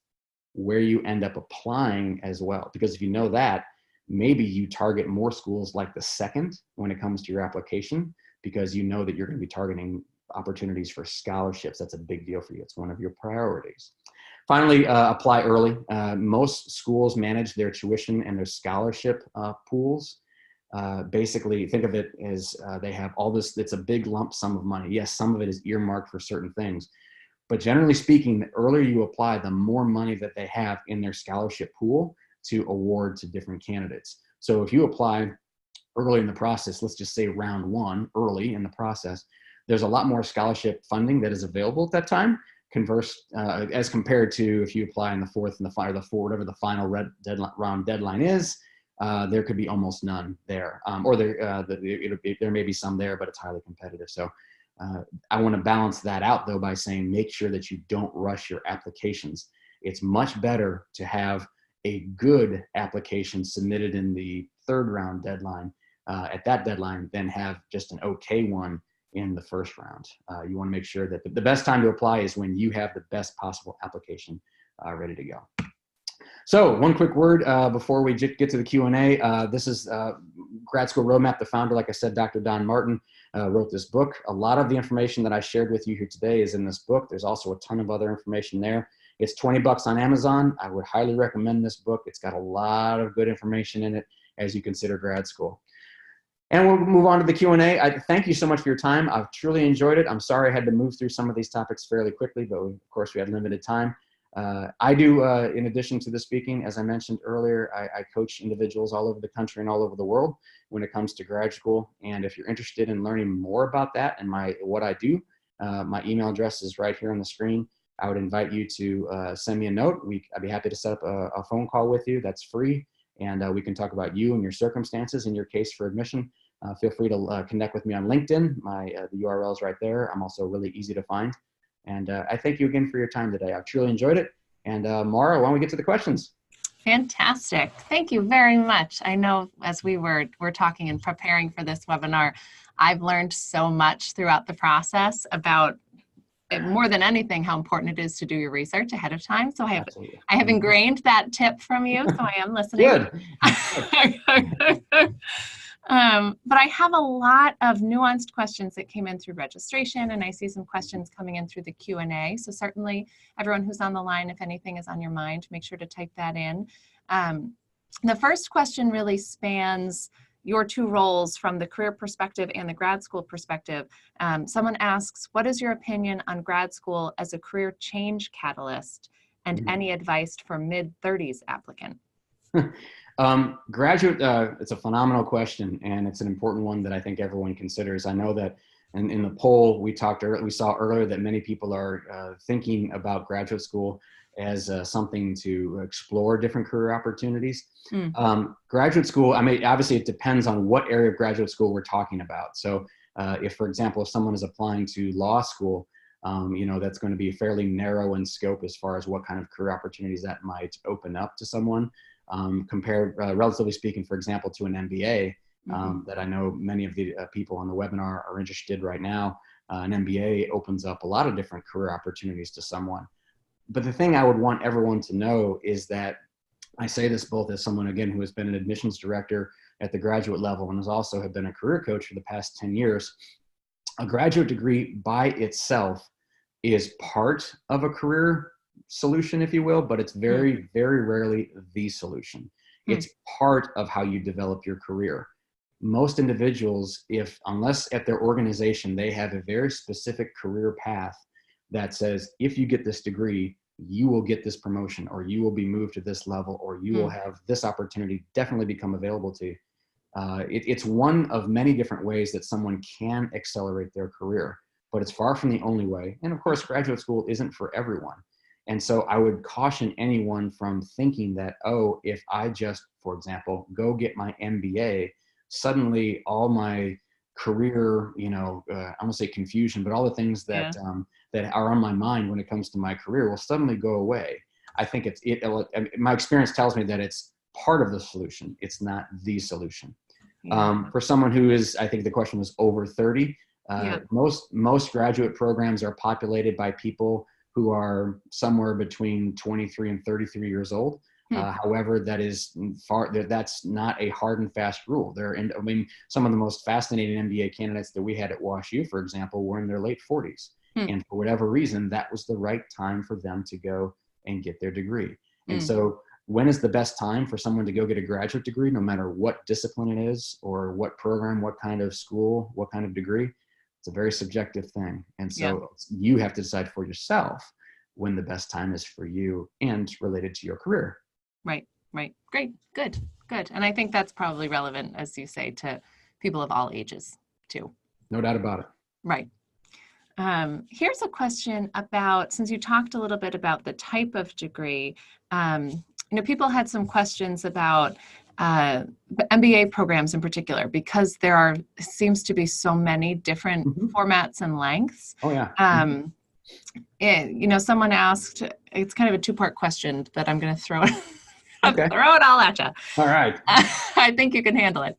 where you end up applying as well. Because if you know that, maybe you target more schools like the second when it comes to your application, because you know that you're going to be targeting opportunities for scholarships. That's a big deal for you. It's one of your priorities. Finally, apply early. Most schools manage their tuition and their scholarship pools. Basically, think of it as they have all this, it's a big lump sum of money. Yes, some of it is earmarked for certain things, but generally speaking, the earlier you apply, the more money that they have in their scholarship pool to award to different candidates. So if you apply early in the process, let's just say round one, early in the process, there's a lot more scholarship funding that is available at that time, as compared to if you apply in the fourth and the final, whatever the final round deadline is, there could be almost none there, or there may be some there, but it's highly competitive. So I want to balance that out though by saying make sure that you don't rush your applications. It's much better to have a good application submitted in the third round deadline at that deadline than have just an okay one in the first round. You want to make sure that the best time to apply is when you have the best possible application ready to go. So one quick word before we get to the Q&A. This is Grad School Road Map. The founder, like I said, Dr. Don Martin, wrote this book. A lot of the information that I shared with you here today is in this book. There's also a ton of other information there. It's $20 on Amazon. I would highly recommend this book. It's got a lot of good information in it as you consider grad school. And we'll move on to the Q&A. I thank you so much for your time. I've truly enjoyed it. I'm sorry I had to move through some of these topics fairly quickly, but of course we had limited time. I do, in addition to the speaking, as I mentioned earlier, I coach individuals all over the country and all over the world when it comes to grad school. And if you're interested in learning more about that and what I do, my email address is right here on the screen. I would invite you to send me a note. I'd be happy to set up a phone call with you. That's free. And we can talk about you and your circumstances and your case for admission. Feel free to connect with me on LinkedIn. The URL is right there. I'm also really easy to find. And I thank you again for your time today. I've truly enjoyed it. And Mara, why don't we get to the questions? Fantastic. Thank you very much. I know as we're talking and preparing for this webinar, I've learned so much throughout the process about more than anything, how important it is to do your research ahead of time. So I have ingrained that tip from you, so I am listening. Good. But I have a lot of nuanced questions that came in through registration, and I see some questions coming in through the Q&A. So certainly everyone who's on the line, if anything is on your mind, make sure to type that in. The first question really spans your two roles from the career perspective and the grad school perspective. Someone asks, what is your opinion on grad school as a career change catalyst, and any advice for mid-30s applicant? Graduate, it's a phenomenal question, and it's an important one that I think everyone considers. I know that in the poll we saw earlier that many people are thinking about graduate school as something to explore different career opportunities. Graduate school, I mean, obviously it depends on what area of graduate school we're talking about. So if, for example, if someone is applying to law school, that's going to be fairly narrow in scope as far as what kind of career opportunities that might open up to someone. Compared, relatively speaking, for example, to an MBA that I know many of the people on the webinar are interested right now. An MBA opens up a lot of different career opportunities to someone. But the thing I would want everyone to know is that I say this both as someone, again, who has been an admissions director at the graduate level and has also have been a career coach for the past 10 years. A graduate degree by itself is part of a career solution, if you will, but it's very, very rarely the solution. It's part of how you develop your career. Most individuals, unless at their organization, they have a very specific career path that says, if you get this degree, you will get this promotion, or you will be moved to this level, or you will have this opportunity definitely become available to you. It's one of many different ways that someone can accelerate their career, but it's far from the only way. And of course, graduate school isn't for everyone. And so I would caution anyone from thinking that, oh, if I just, for example, go get my MBA, suddenly all my career, I won't say confusion, but all the things that that are on my mind when it comes to my career will suddenly go away. I think my experience tells me that it's part of the solution. It's not the solution. For someone who is, I think the question was over 30, most graduate programs are populated by people who are somewhere between 23 and 33 years old. However, that's not a hard and fast rule. I mean, some of the most fascinating MBA candidates that we had at WashU, for example, were in their late 40s. And for whatever reason, that was the right time for them to go and get their degree. And so when is the best time for someone to go get a graduate degree, no matter what discipline it is or what program, what kind of school, what kind of degree? It's a very subjective thing. And so you have to decide for yourself when the best time is for you and related to your career. Right. Great. Good. And I think that's probably relevant, as you say, to people of all ages too. No doubt about it. Right. Here's a question about, since you talked a little bit about the type of degree, people had some questions about MBA programs in particular, because there seems to be so many different formats and lengths. Oh yeah. Someone asked, it's kind of a two-part question that I'm going to throw it. Okay. Throw it all at you. All right. I think you can handle it.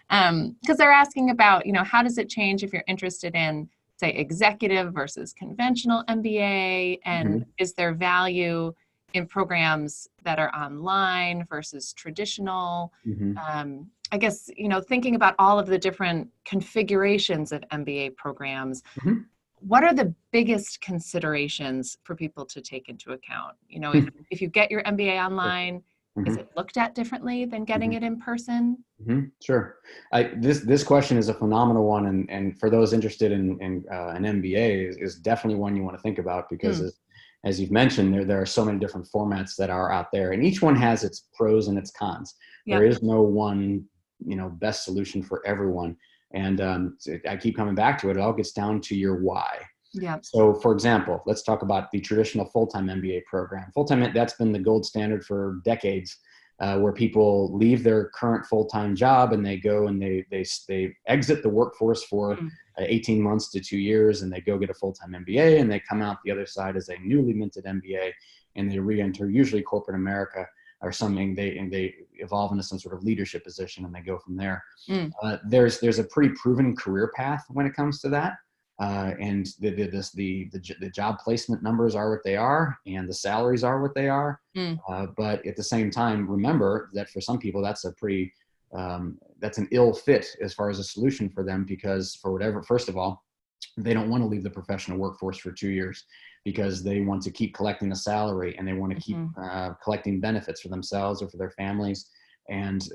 Because they're asking about, how does it change if you're interested in, say, executive versus conventional MBA, and is there value in programs that are online versus traditional? I guess, thinking about all of the different configurations of MBA programs, what are the biggest considerations for people to take into account? If you get your MBA online, is it looked at differently than getting it in person? Sure. This question is a phenomenal one. And for those interested in an MBA is definitely one you want to think about, because as you've mentioned, there are so many different formats that are out there, and each one has its pros and its cons. There is no one, best solution for everyone. And I keep coming back to it. It all gets down to your why. Yeah. So for example, let's talk about the traditional full-time MBA program. Full-time, that's been the gold standard for decades, where people leave their current full-time job and they go and they exit the workforce for 18 months to 2 years, and they go get a full-time MBA, and they come out the other side as a newly minted MBA, and they re-enter usually corporate America or something. They evolve into some sort of leadership position, and they go from there. There's a pretty proven career path when it comes to that. And the job placement numbers are what they are, and the salaries are what they are. But at the same time, remember that for some people, that's that's an ill fit as far as a solution for them, because first of all, they don't want to leave the professional workforce for 2 years, because they want to keep collecting a salary, and they want to keep collecting benefits for themselves or for their families. And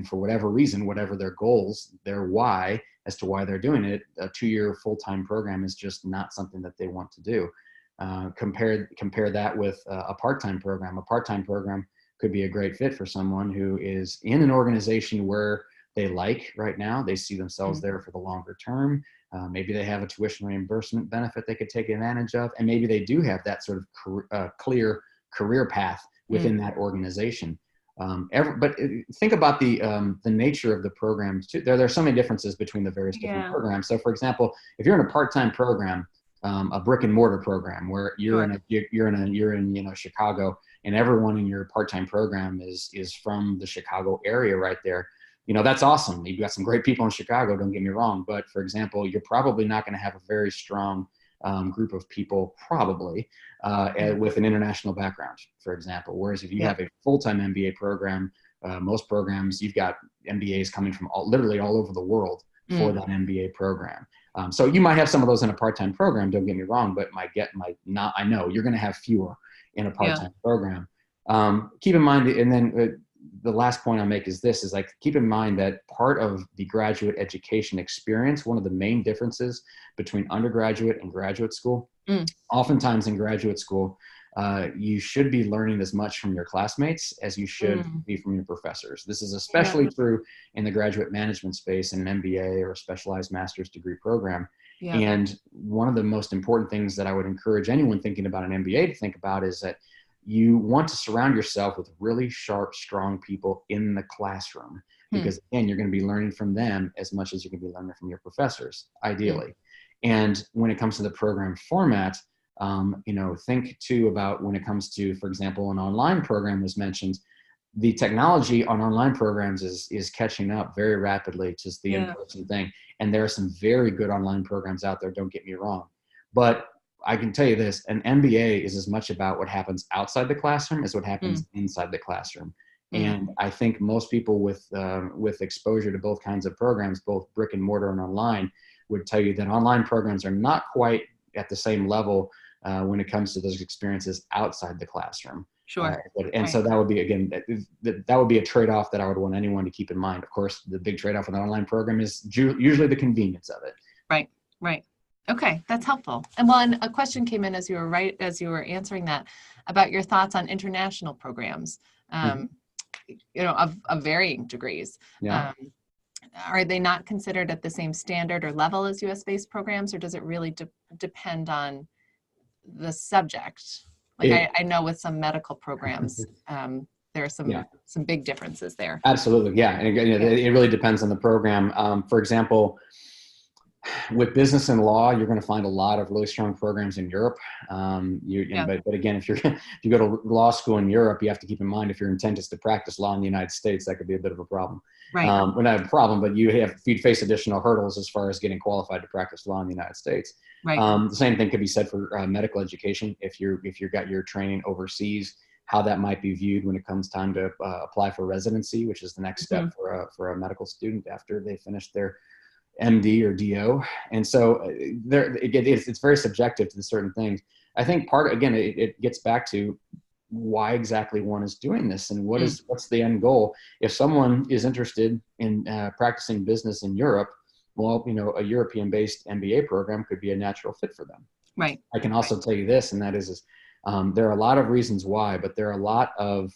for whatever reason, whatever their goals, their why as to why they're doing it, a 2-year full-time program is just not something that they want to do. Compare that with a part-time program. A part-time program could be a great fit for someone who is in an organization where they like right now. They see themselves there for the longer term. Maybe they have a tuition reimbursement benefit they could take advantage of, and maybe they do have that sort of clear career path within that organization. But think about the nature of the programs too. There are so many differences between the various different programs. So, for example, if you're in a part-time program, a brick and mortar program where you're in Chicago, and everyone in your part-time program is from the Chicago area right there, that's awesome. You've got some great people in Chicago, don't get me wrong. But for example, you're probably not going to have a very strong group of people probably with an international background, for example. Whereas if you have a full-time MBA program, most programs, you've got MBAs coming from literally all over the world for that MBA program. So you might have some of those in a part-time program, don't get me wrong, but I know you're going to have fewer in a part-time program. Keep in mind, and then the last point I'll make is this, is keep in mind that part of the graduate education experience, one of the main differences between undergraduate and graduate school, oftentimes in graduate school, you should be learning as much from your classmates as you should be from your professors. This is especially true in the graduate management space in an MBA or a specialized master's degree program. And one of the most important things that I would encourage anyone thinking about an MBA to think about is that you want to surround yourself with really sharp, strong people in the classroom, because again, you're going to be learning from them as much as you're going to be learning from your professors, ideally. And when it comes to the program format, think too about when it comes to, for example, an online program was mentioned. The technology on online programs is catching up very rapidly to the in-person thing. And there are some very good online programs out there, don't get me wrong. But I can tell you this, an MBA is as much about what happens outside the classroom as what happens inside the classroom. And I think most people with exposure to both kinds of programs, both brick and mortar and online, would tell you that online programs are not quite at the same level when it comes to those experiences outside the classroom. Sure. So that would be, again, that would be a trade-off that I would want anyone to keep in mind. Of course, the big trade-off with an online program is usually the convenience of it. Right. Okay, that's helpful. And a question came in as you were answering that about your thoughts on international programs, of varying degrees. Yeah. Are they not considered at the same standard or level as US-based programs, or does it really depend on the subject? Like I know with some medical programs, there are some big differences there. Absolutely, yeah. And again, it really depends on the program. For example, with business and law, you're going to find a lot of really strong programs in Europe. But again, if you go to law school in Europe, you have to keep in mind if your intent is to practice law in the United States, that could be a bit of a problem. Right. Well, not a problem, but you'd face additional hurdles as far as getting qualified to practice law in the United States. Right. The same thing could be said for medical education. If you've got your training overseas, how that might be viewed when it comes time to apply for residency, which is the next step for a medical student after they finish their MD or DO. And so it's very subjective to the certain things. I think it gets back to why exactly one is doing this and what's the end goal. If someone is interested in practicing business in Europe, well, a European-based MBA program could be a natural fit for them. Right. I can also tell you this, and that is there are a lot of reasons why, but there are a lot of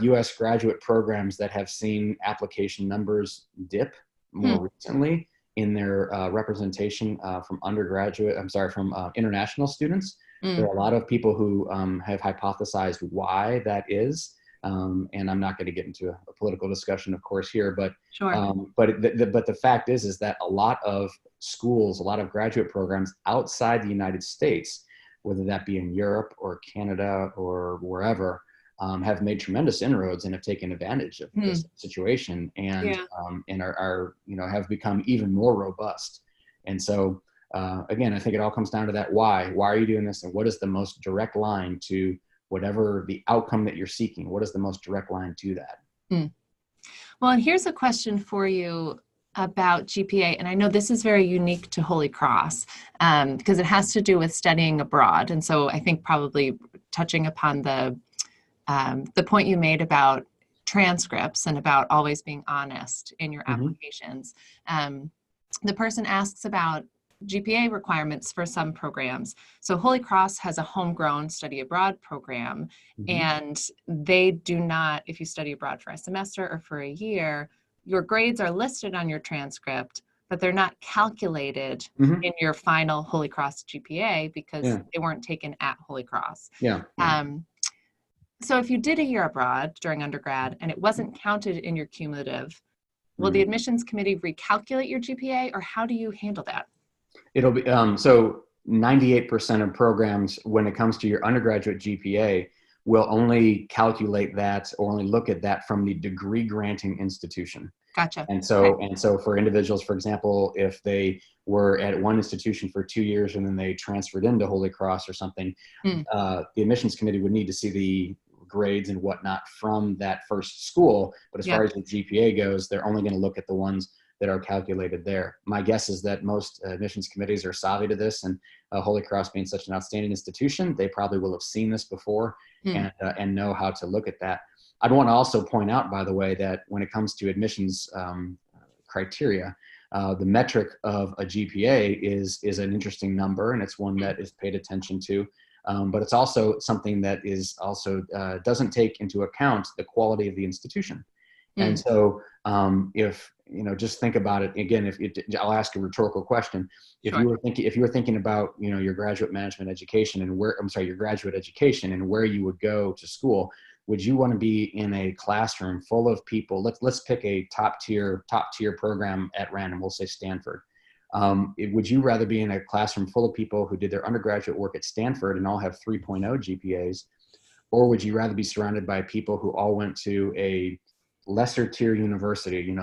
U.S. graduate programs that have seen application numbers dip more recently in their representation from international students. There are a lot of people who have hypothesized why that is. And I'm not going to get into a political discussion, of course, here, but the fact is that a lot of schools, a lot of graduate programs outside the United States, whether that be in Europe or Canada or wherever, have made tremendous inroads and have taken advantage of this situation and are have become even more robust. And so again, I think it all comes down to that why are you doing this, and what is the most direct line to whatever the outcome that you're seeking? What is the most direct line to that? Well, and here's a question for you about GPA, and I know this is very unique to Holy Cross because it has to do with studying abroad. And so I think probably touching upon the point you made about transcripts and about always being honest in your applications. The person asks about GPA requirements for some programs. So Holy Cross has a homegrown study abroad program, and they do not, if you study abroad for a semester or for a year, your grades are listed on your transcript, but they're not calculated in your final Holy Cross GPA because they weren't taken at Holy Cross. So if you did a year abroad during undergrad and it wasn't counted in your cumulative, will the admissions committee recalculate your GPA, or how do you handle that? It'll be, so 98% of programs, when it comes to your undergraduate GPA, will only calculate that or only look at that from the degree granting institution. Gotcha. And so for individuals, for example, if they were at one institution for 2 years and then they transferred into Holy Cross or something, the admissions committee would need to see the grades and whatnot from that first school. But as far as the GPA goes, they're only going to look at the ones that are calculated there. My guess is that most admissions committees are savvy to this, and Holy Cross being such an outstanding institution, they probably will have seen this before and know how to look at that. I'd want to also point out, by the way, that when it comes to admissions criteria, the metric of a GPA is an interesting number, and it's one that is paid attention to. But it's also something that is also doesn't take into account the quality of the institution. And so if, just think about it again, I'll ask a rhetorical question. If you were thinking about, your graduate management education and your graduate education and where you would go to school, would you want to be in a classroom full of people? Let's pick a top tier program at random. We'll say Stanford. Would you rather be in a classroom full of people who did their undergraduate work at Stanford and all have 3.0 GPAs? Or would you rather be surrounded by people who all went to a lesser tier university,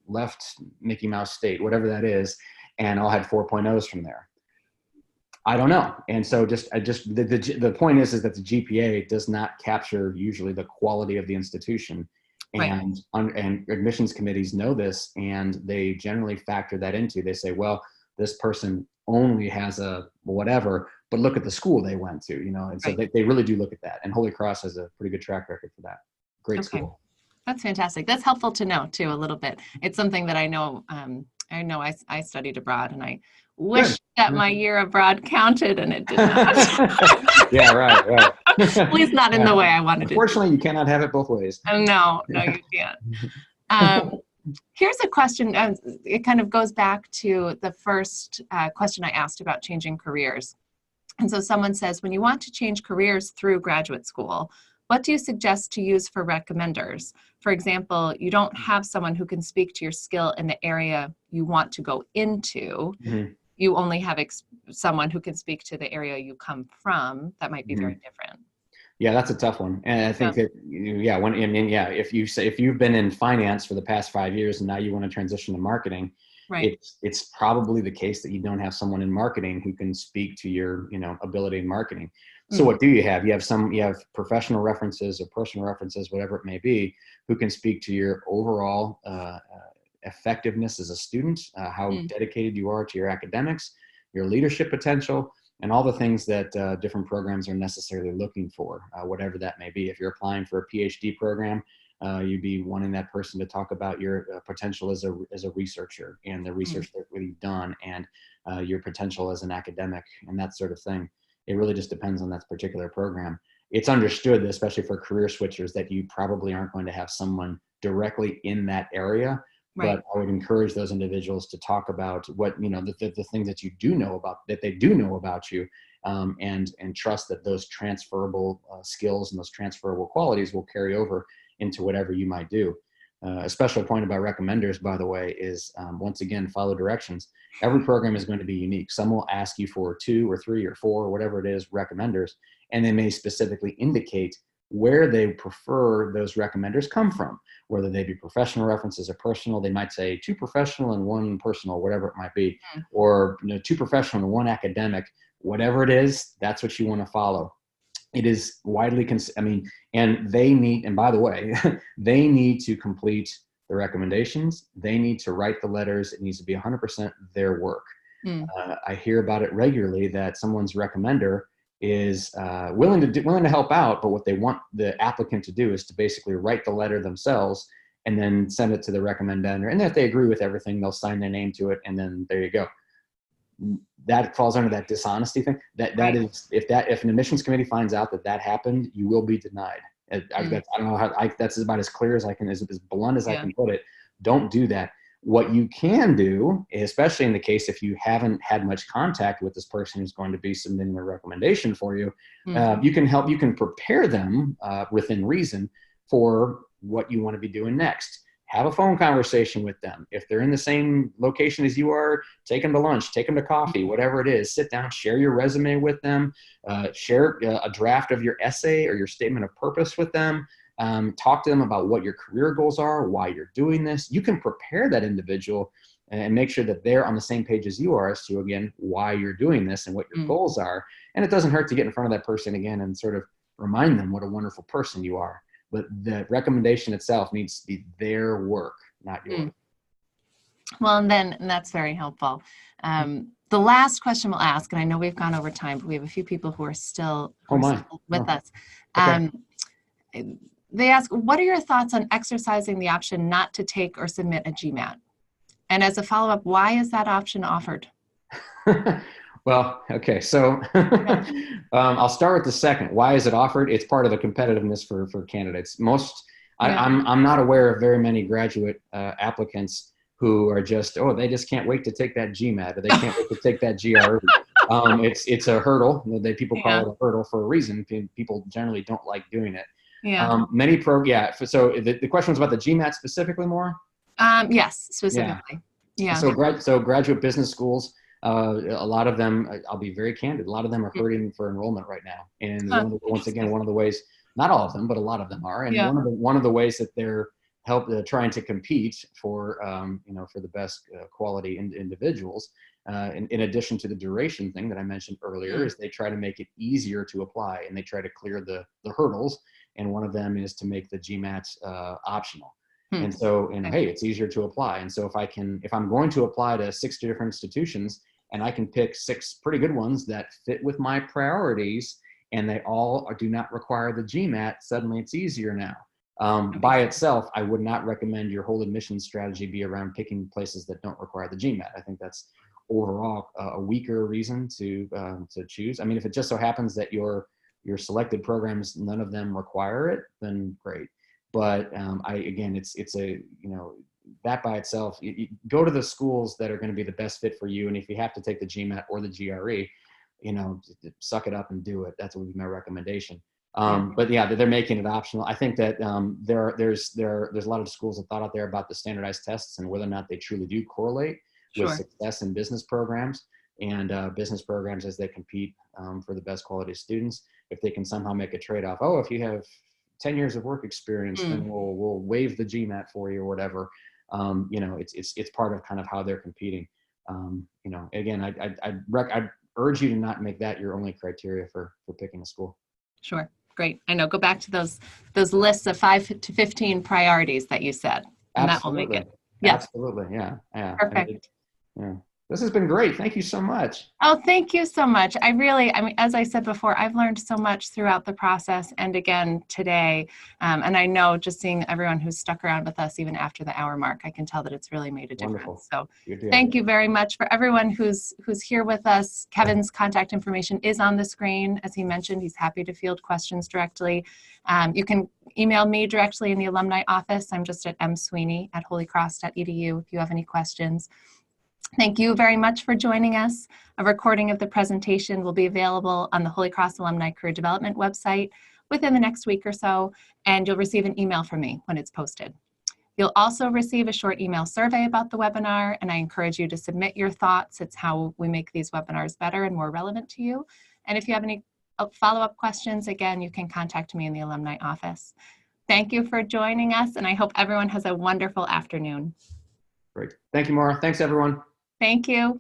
left Mickey Mouse State, whatever that is, and all had 4.0s from there? I don't know. And so the point is that the GPA does not capture usually the quality of the institution. And, right. And admissions committees know this, and they generally factor that into. They say, well, this person only has a whatever, but look at the school they went to, you know. And so right. they really do look at that. And Holy Cross has a pretty good track record for that. Great school. That's fantastic. That's helpful to know too, a little bit. It's something that I know I studied abroad, and I wish that my year abroad counted, and it did not. Yeah, right. At least not in the way I wanted it. Unfortunately, you cannot have it both ways. No, you can't. Here's a question. It kind of goes back to the first question I asked about changing careers. And so someone says, when you want to change careers through graduate school, what do you suggest to use for recommenders? For example, you don't have someone who can speak to your skill in the area you want to go into. Mm-hmm. You only have someone who can speak to the area you come from. That might be very different. Yeah, that's a tough one. And I think that, if you've been in finance for the past 5 years and now you want to transition to marketing, right. It's probably the case that you don't have someone in marketing who can speak to your, ability in marketing. So what do you have? You have professional references or personal references, whatever it may be, who can speak to your overall effectiveness as a student, how dedicated you are to your academics, your leadership potential, and all the things that different programs are necessarily looking for, whatever that may be. If you're applying for a PhD program, you'd be wanting that person to talk about your potential as a researcher and the research that you've done, and your potential as an academic and that sort of thing. It really just depends on that particular program. It's understood, especially for career switchers, that you probably aren't going to have someone directly in that area. Right. But I would encourage those individuals to talk about what, the things that you do know about, that they do know about you, and trust that those transferable skills and those transferable qualities will carry over into whatever you might do. A special point about recommenders, by the way, is once again, follow directions. Every program is going to be unique. Some will ask you for 2 or 3 or 4, or whatever it is, recommenders, and they may specifically indicate where they prefer those recommenders come from, whether they be professional references or personal. They might say 2 professional and 1 personal, whatever it might be, or 2 professional and 1 academic, whatever it is, that's what you want to follow. It is widely, and they need, and by the way, they need to complete the recommendations. They need to write the letters. It needs to be 100% their work. I hear about it regularly that someone's recommender is willing to help out, but what they want the applicant to do is to basically write the letter themselves and then send it to the recommender. And if they agree with everything, they'll sign their name to it, and then there you go. That falls under that dishonesty thing. That is, if an admissions committee finds out that happened, you will be denied. I don't know how. That's about as clear as I can, as blunt as I can put it. Don't do that. What you can do, especially in the case if you haven't had much contact with this person who's going to be submitting a recommendation for you, you can prepare them within reason for what you want to be doing next. Have a phone conversation with them. If they're in the same location as you are, take them to lunch, take them to coffee, whatever it is. Sit down, share your resume with them, share a draft of your essay or your statement of purpose with them. Talk to them about what your career goals are, why you're doing this. You can prepare that individual and make sure that they're on the same page as you are as to, again, why you're doing this and what your goals are. And it doesn't hurt to get in front of that person again and sort of remind them what a wonderful person you are. But the recommendation itself needs to be their work, not yours. Well, and that's very helpful. The last question we'll ask, and I know we've gone over time, but we have a few people who are still with us. Okay. They ask, what are your thoughts on exercising the option not to take or submit a GMAT? And as a follow-up, why is that option offered? Well, okay, so I'll start with the second. Why is it offered? It's part of the competitiveness for candidates. I'm not aware of very many graduate applicants who are they just can't wait to take that GMAT, or they can't wait to take that GRE. It's a hurdle. People call it a hurdle for a reason. People generally don't like doing it. Yeah. So the question was about the GMAT specifically more? Yes, specifically. Yeah. So graduate business schools, a lot of them, I'll be very candid, a lot of them are hurting for enrollment right now. And one of the ways, not all of them, but a lot of them are. And one of the ways that they're trying to compete for, for the best quality individuals. In addition to the duration thing that I mentioned earlier, is they try to make it easier to apply, and they try to clear the hurdles. And one of them is to make the GMATs optional. And so, hey, it's easier to apply. And so if I'm going to apply to 60 different institutions, and I can pick 6 pretty good ones that fit with my priorities, and they all do not require the GMAT, suddenly it's easier now. By itself, I would not recommend your whole admissions strategy be around picking places that don't require the GMAT. I think that's overall a weaker reason to choose. I mean, if it just so happens that your selected programs, none of them require it, then great. But it's a, that by itself, you go to the schools that are going to be the best fit for you. And if you have to take the GMAT or the GRE, suck it up and do it. That's what would be my recommendation. But yeah, they're making it optional. I think that there's a lot of schools that thought out there about the standardized tests and whether or not they truly do correlate with success in business programs and business programs as they compete for the best quality students. If they can somehow make a trade-off, if you have 10 years of work experience, then we'll waive the GMAT for you or whatever. It's part of kind of how they're competing. Again, I'd urge you to not make that your only criteria for picking a school. Sure. Great. I know. Go back to those lists of 5 to 15 priorities that you said, and that will make it. Yes. Absolutely. Yeah. Perfect. This has been great. Thank you so much. Oh, thank you so much. I mean, as I said before, I've learned so much throughout the process and again today. And I know just seeing everyone who's stuck around with us even after the hour mark, I can tell that it's really made a difference. Wonderful. So thank you very much for everyone who's here with us. Kevin's contact information is on the screen. As he mentioned, he's happy to field questions directly. You can email me directly in the alumni office. I'm just at msweeney@holycross.edu if you have any questions. Thank you very much for joining us. A recording of the presentation will be available on the Holy Cross Alumni Career Development website within the next week or so, and you'll receive an email from me when it's posted. You'll also receive a short email survey about the webinar, and I encourage you to submit your thoughts. It's how we make these webinars better and more relevant to you. And if you have any follow-up questions, again, you can contact me in the alumni office. Thank you for joining us, and I hope everyone has a wonderful afternoon. Great. Thank you, Maura. Thanks, everyone. Thank you.